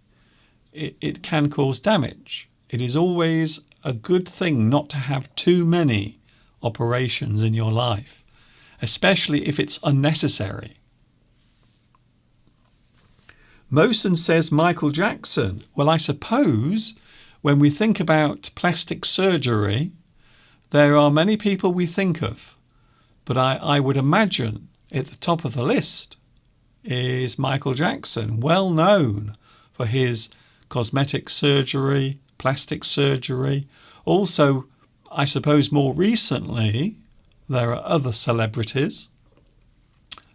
it can cause damage. It is always a good thing not to have too many operations in your life, especially if it's unnecessary. Mosen says Michael Jackson. Well, I suppose when we think about plastic surgery, there are many people we think of. But I would imagine at the top of the list is Michael Jackson, well known for his cosmetic surgery, plastic surgery. Also, I suppose more recently, there are other celebrities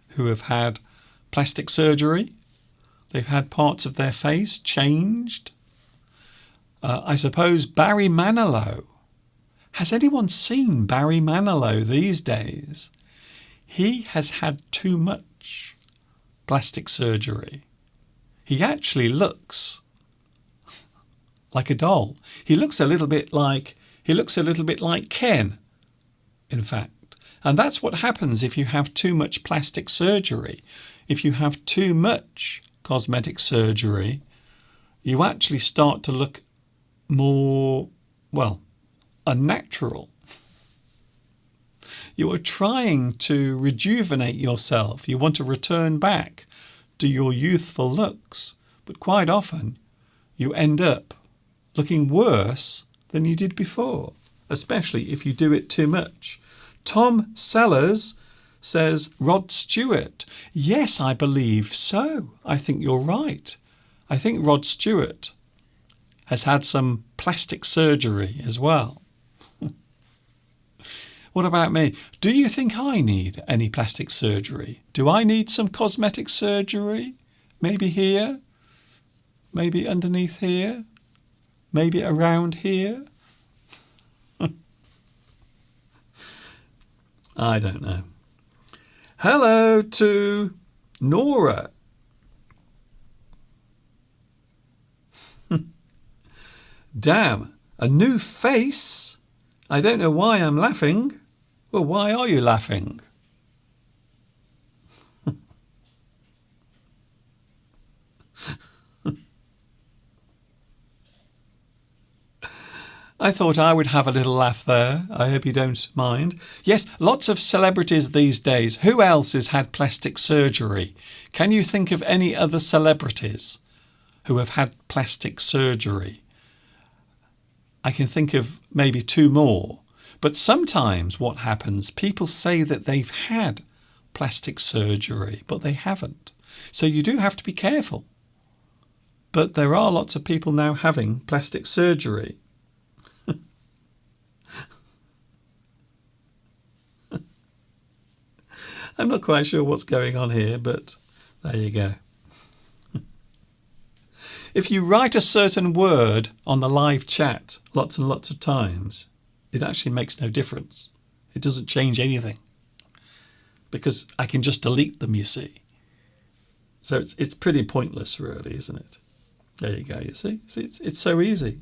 who have had plastic surgery. They've had parts of their face changed. I suppose Barry Manilow. Has anyone seen Barry Manilow these days? He has had too much plastic surgery. He actually looks like a doll. He looks a little bit like Ken, in fact. And that's what happens if you have too much plastic surgery. If you have too much cosmetic surgery, you actually start to look more, well, unnatural. You are trying to rejuvenate yourself. You want to return back to your youthful looks. But quite often, you end up looking worse than you did before, especially if you do it too much. Tom Sellers says, Rod Stewart. Yes, I believe so. I think you're right. I think Rod Stewart has had some plastic surgery as well. What about me? Do you think I need any plastic surgery? Do I need some cosmetic surgery? Maybe here? Maybe underneath here? Maybe around here? I don't know. Hello to Nora. Damn, a new face? I don't know why I'm laughing. Well, why are you laughing? I thought I would have a little laugh there. I hope you don't mind. Yes, lots of celebrities these days. Who else has had plastic surgery? Can you think of any other celebrities who have had plastic surgery? I can think of maybe two more. But sometimes what happens, people say that they've had plastic surgery, but they haven't. So you do have to be careful. But there are lots of people now having plastic surgery. I'm not quite sure what's going on here, but there you go. If you write a certain word on the live chat lots and lots of times, it actually makes no difference. It doesn't change anything because I can just delete them, you see. So it's pretty pointless, really, isn't it? There you go, you see? It's so easy.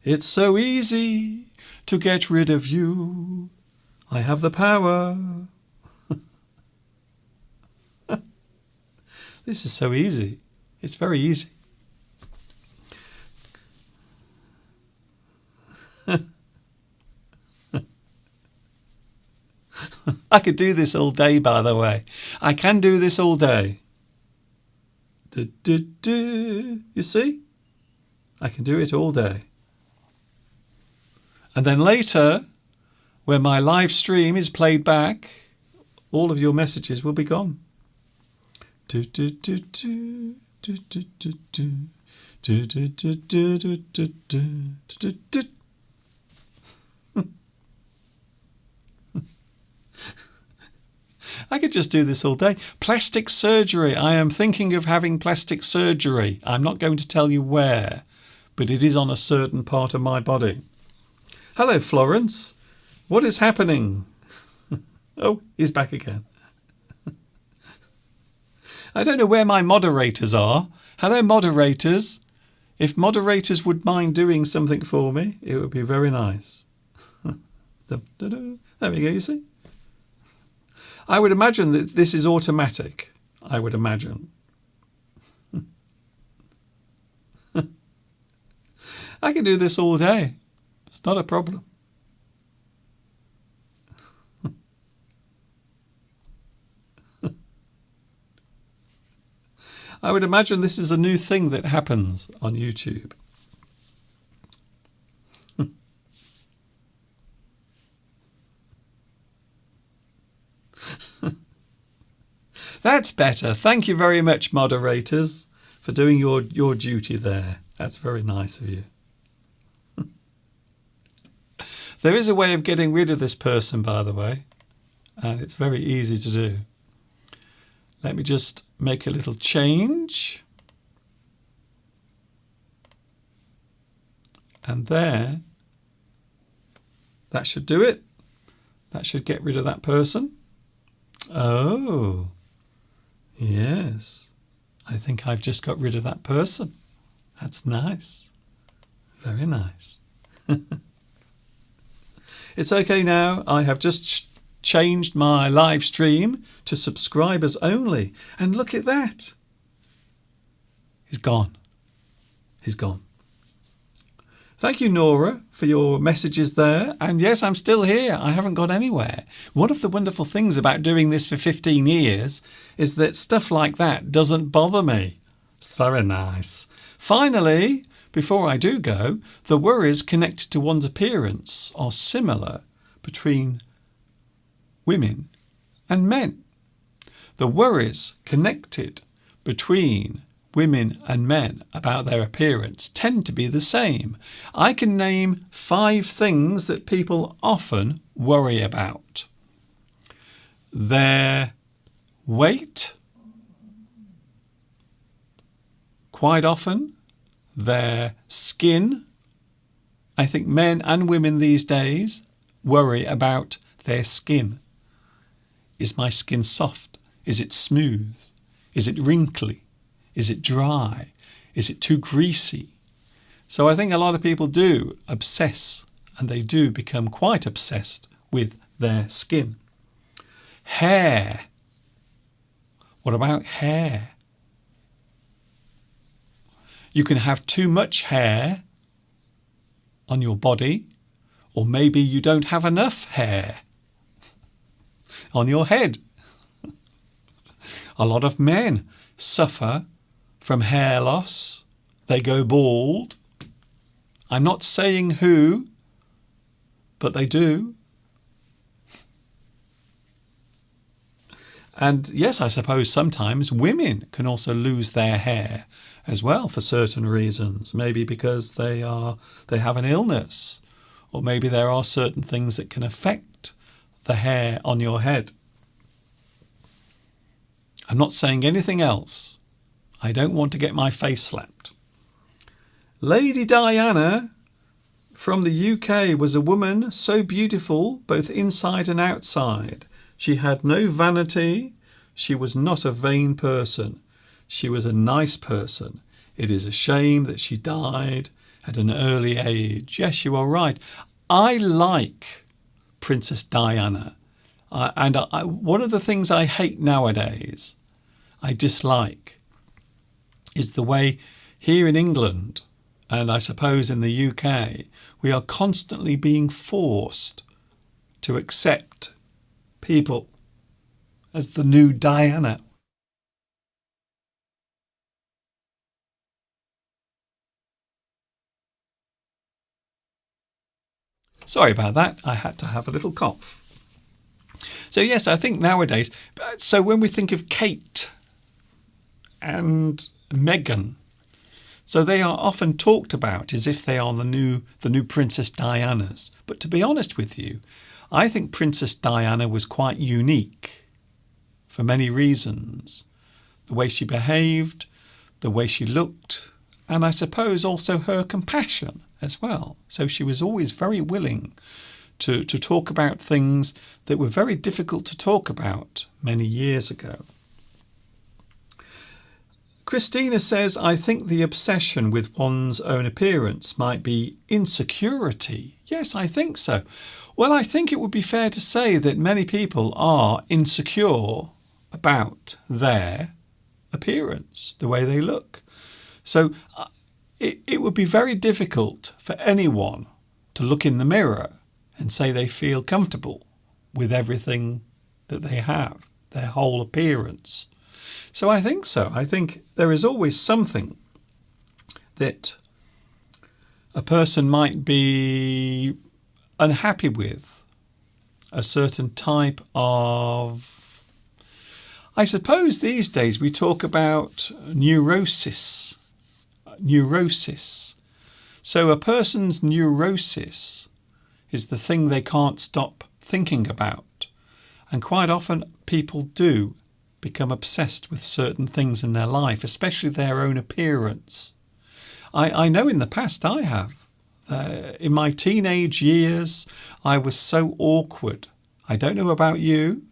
It's so easy to get rid of you. I have the power. This is so easy. It's very easy. I could do this all day, by the way. I can do this all day. You see? I can do it all day. And then later, when my live stream is played back, all of your messages will be gone. I could just do this all day. Plastic surgery. I am thinking of having plastic surgery. I'm not going to tell you where, but it is on a certain part of my body. Hello, Florence. What is happening? Oh, he's back again. I don't know where my moderators are. Hello, moderators. If moderators would mind doing something for me, it would be very nice. There we go, you see. I would imagine that this is automatic. I would imagine. I can do this all day. It's not a problem. I would imagine this is a new thing that happens on YouTube. That's better. Thank you very much, moderators, for doing your duty there. That's very nice of you. There is a way of getting rid of this person, by the way, and it's very easy to do. Let me just make a little change. And there, that should do it. That should get rid of that person. Oh, yes. I think I've just got rid of that person. That's nice. Very nice. It's okay now. I have just changed my live stream to subscribers only. And look at that. He's gone. He's gone. Thank you, Nora, for your messages there. And yes, I'm still here. I haven't gone anywhere. One of the wonderful things about doing this for 15 years is that stuff like that doesn't bother me. It's very nice. Finally, before I do go, the worries connected to one's appearance are similar between women and men. The worries connected between women and men about their appearance tend to be the same. I can name 5 things that people often worry about. Their weight, quite often, their skin. I think men and women these days worry about their skin. Is my skin soft? Is it smooth? Is it wrinkly? Is it dry? Is it too greasy? So I think a lot of people do obsess, and they do become quite obsessed with their skin. Hair. What about hair? You can have too much hair on your body, or maybe you don't have enough hair on your head. A lot of men suffer from hair loss. They go bald. I'm not saying who, but they do. And yes, I suppose sometimes women can also lose their hair as well for certain reasons. Maybe because they have an illness, or maybe there are certain things that can affect the hair on your head. I'm not saying anything else. I don't want to get my face slapped. Lady Diana from the UK was a woman so beautiful both inside and outside. She had no vanity. She was not a vain person. She was a nice person. It is a shame that she died at an early age. Yes, you are right. I like Princess Diana. One of the things I hate nowadays, I dislike, is the way here in England, and I suppose in the UK, we are constantly being forced to accept people as the new Diana. Sorry about that. I had to have a little cough. So yes, I think nowadays, so when we think of Kate and Meghan, so they are often talked about as if they are the new Princess Dianas. But to be honest with you, I think Princess Diana was quite unique for many reasons. The way she behaved, the way she looked, and I suppose also her compassion as well. So she was always very willing to talk about things that were very difficult to talk about many years ago. Christina says, I think the obsession with one's own appearance might be insecurity. Yes, I think so. Well, I think it would be fair to say that many people are insecure about their appearance, the way they look. So it would be very difficult for anyone to look in the mirror and say they feel comfortable with everything that they have, their whole appearance. So I think so. I think there is always something that a person might be unhappy with, a certain type of... I suppose these days we talk about neurosis. So a person's neurosis is the thing they can't stop thinking about. And quite often people do become obsessed with certain things in their life, especially their own appearance. I know in the past I have, In my teenage years, I was so awkward. I don't know about you,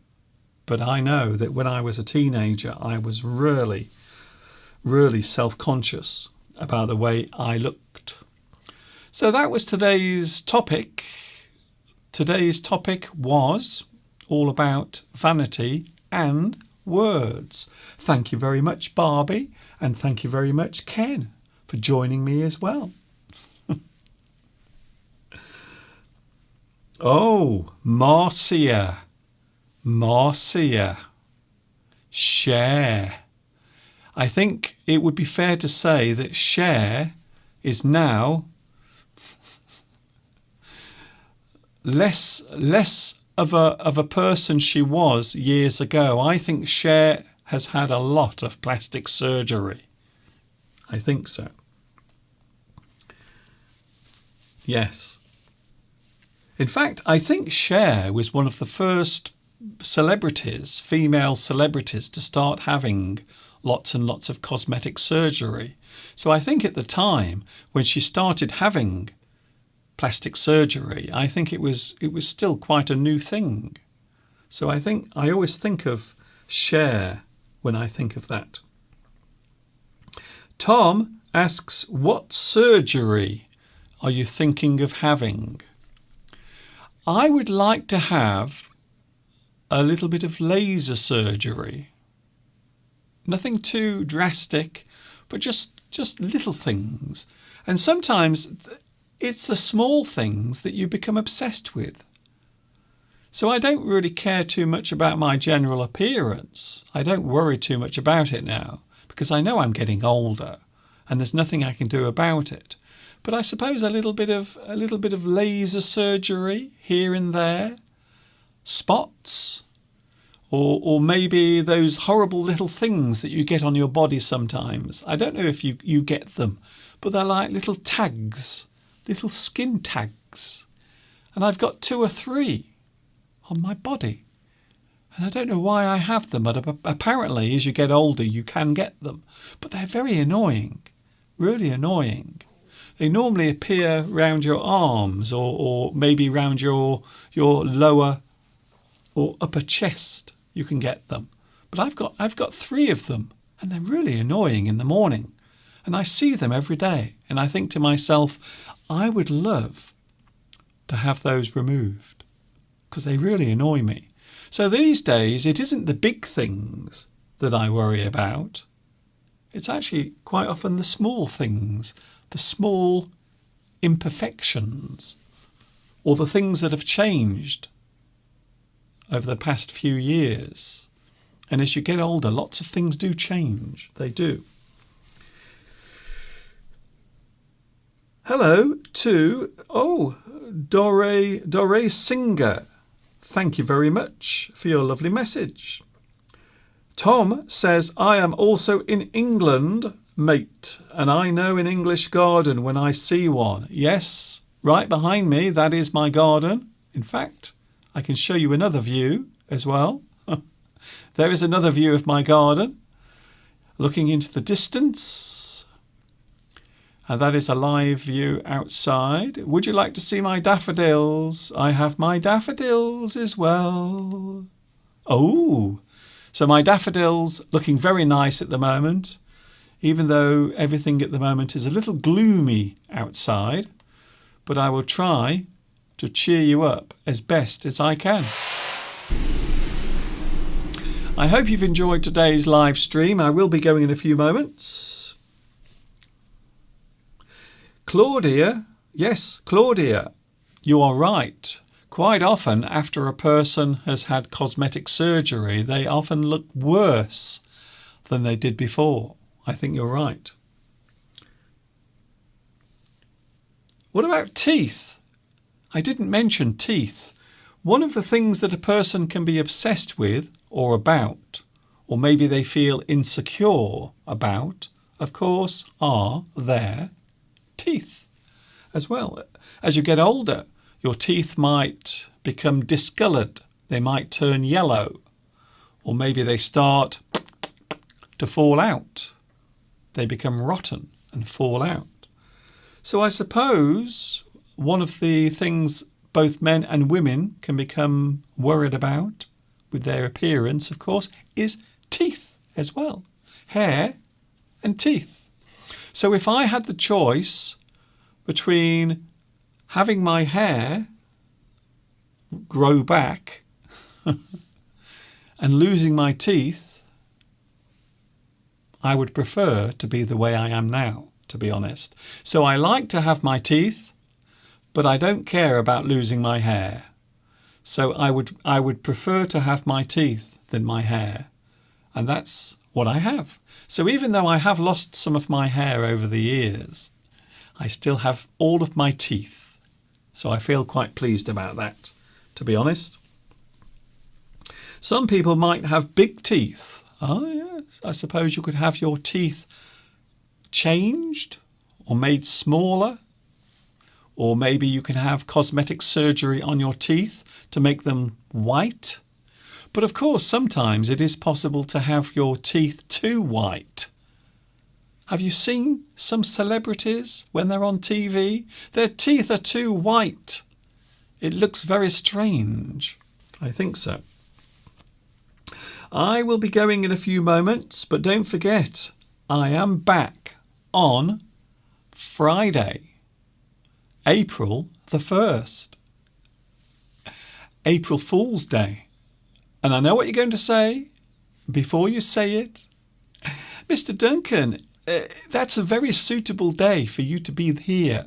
but I know that when I was a teenager, I was really, really self-conscious about the way I looked. So that was today's topic. Today's topic was all about vanity and words. Thank you very much, Barbie, and thank you very much, Ken, for joining me as well. Oh, Marcia. Share. I think it would be fair to say that Cher is now less of a person she was years ago. I think Cher has had a lot of plastic surgery. I think so. Yes. In fact, I think Cher was one of the first celebrities, female celebrities, to start having lots and lots of cosmetic surgery. So I think at the time when she started having plastic surgery, I think it was still quite a new thing. So I always think of Cher when I think of that. Tom asks, what surgery are you thinking of having? I would like to have a little bit of laser surgery. Nothing too drastic, but just little things. And sometimes it's the small things that you become obsessed with. So I don't really care too much about my general appearance. I don't worry too much about it now because I know I'm getting older and there's nothing I can do about it. But I suppose a little bit of laser surgery here and there, spots, or maybe those horrible little things that you get on your body sometimes. I don't know if you get them, but they're like little tags, little skin tags. And I've got 2 or 3 on my body. And I don't know why I have them, but apparently as you get older you can get them. But they're very annoying, really annoying. They normally appear round your arms or maybe round your lower or upper chest. You can get them. But I've got 3 of them and they're really annoying in the morning. And I see them every day and I think to myself, I would love to have those removed because they really annoy me. So these days it isn't the big things that I worry about. It's actually quite often the small things, the small imperfections, or the things that have changed over the past few years. And as you get older, lots of things do change. They do. Hello to, Dore Singer. Thank you very much for your lovely message. Tom says, I am also in England, mate, and I know an English garden when I see one. Yes, right behind me, that is my garden. In fact, I can show you another view as well. There is another view of my garden, looking into the distance. And that is a live view outside. Would you like to see my daffodils? I have my daffodils as well. Oh, so my daffodils looking very nice at the moment, even though everything at the moment is a little gloomy outside. But I will try to cheer you up as best as I can. I hope you've enjoyed today's live stream. I will be going in a few moments. Claudia, yes, Claudia, you are right. Quite often after a person has had cosmetic surgery, they often look worse than they did before. I think you're right. What about teeth? I didn't mention teeth. One of the things that a person can be obsessed with or about, or maybe they feel insecure about, of course, are their teeth as well. As you get older, your teeth might become discoloured. They might turn yellow, or maybe they start to fall out. They become rotten and fall out. So I suppose one of the things both men and women can become worried about with their appearance, of course, is teeth as well. Hair and teeth. So if I had the choice between having my hair grow back and losing my teeth, I would prefer to be the way I am now, to be honest. So I like to have my teeth, but I don't care about losing my hair. So I would prefer to have my teeth than my hair. And that's what I have. So even though I have lost some of my hair over the years, I still have all of my teeth. So I feel quite pleased about that, to be honest. Some people might have big teeth. Oh, yes. I suppose you could have your teeth changed or made smaller. Or maybe you can have cosmetic surgery on your teeth to make them white. But of course, sometimes it is possible to have your teeth too white. Have you seen some celebrities when they're on TV? Their teeth are too white. It looks very strange. I think so. I will be going in a few moments, but don't forget, I am back on Friday, April the 1st. April Fool's Day. And I know what you're going to say before you say it. Mr. Duncan, that's a very suitable day for you to be here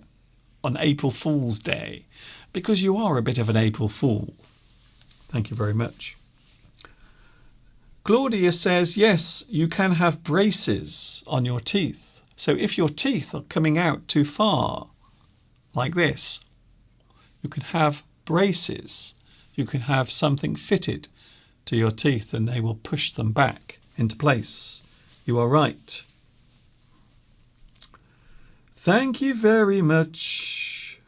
on April Fool's Day, because you are a bit of an April Fool. Thank you very much. Claudia says, yes, you can have braces on your teeth. So if your teeth are coming out too far, like this, you can have braces. You can have something fitted to your teeth and they will push them back into place. You are right. Thank you very much.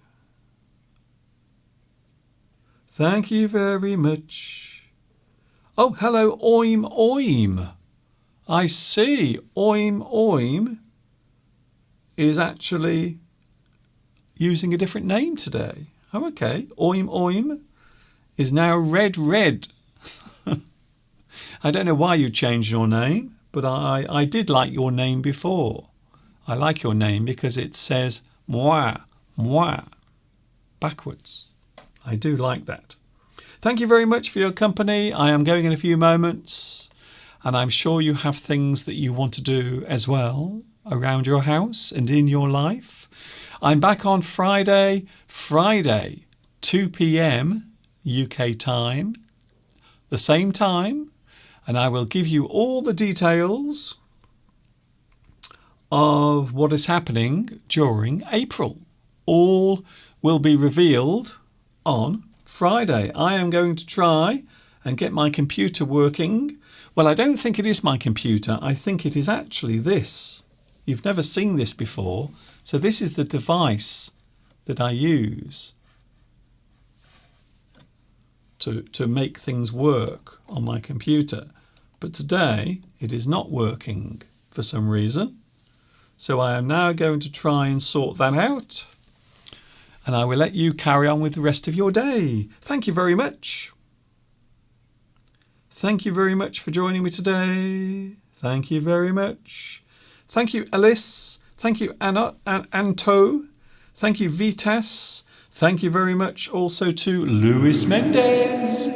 Thank you very much. Oh, hello, Oim Oim. I see. Oim Oim is actually using a different name today. Oh, okay. Oim Oim is now Red Red. I don't know why you changed your name, but I did like your name before. I like your name because it says moi, moi, backwards. I do like that. Thank you very much for your company. I am going in a few moments, and I'm sure you have things that you want to do as well around your house and in your life. I'm back on Friday, 2 p.m. UK time, the same time, and I will give you all the details of what is happening during April. All will be revealed on Friday. I am going to try and get my computer working. Well, I don't think it is my computer. I think it is actually this. You've never seen this before. So this is the device that I use to make things work on my computer. But today it is not working for some reason. So I am now going to try and sort that out. And I will let you carry on with the rest of your day. Thank you very much. Thank you very much for joining me today. Thank you very much. Thank you, Alice. Thank you, Anto. Thank you, Vitas. Thank you very much also to Luis Mendez.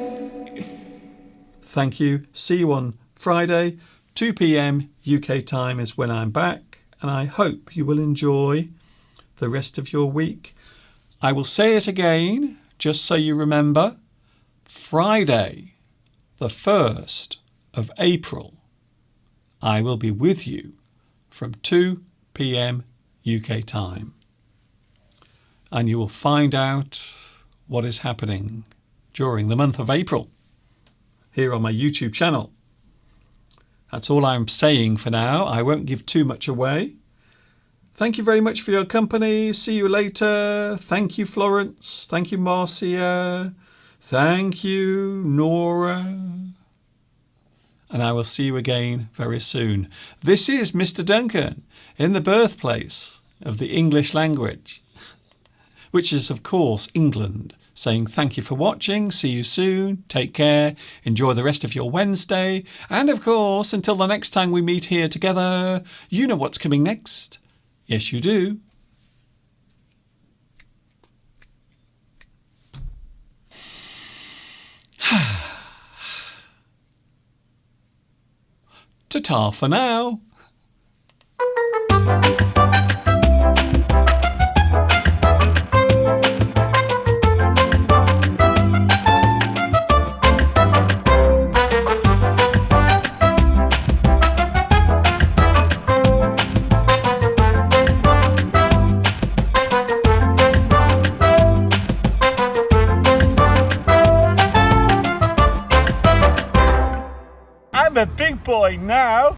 Thank you. See you on Friday, 2 p.m. UK time is when I'm back. And I hope you will enjoy the rest of your week. I will say it again, just so you remember. Friday, the 1st of April, I will be with you from 2 p.m. UK time. And you will find out what is happening during the month of April here on my YouTube channel. That's all I'm saying for now. I won't give too much away. Thank you very much for your company. See you later. Thank you, Florence. Thank you, Marcia. Thank you, Nora. And I will see you again very soon. This is Mr. Duncan in the birthplace of the English language. which is, of course, England, saying thank you for watching, see you soon, take care, enjoy the rest of your Wednesday, and of course, until the next time we meet here together, you know what's coming next. Yes, you do. Ta-ta for now. I'm a big boy now.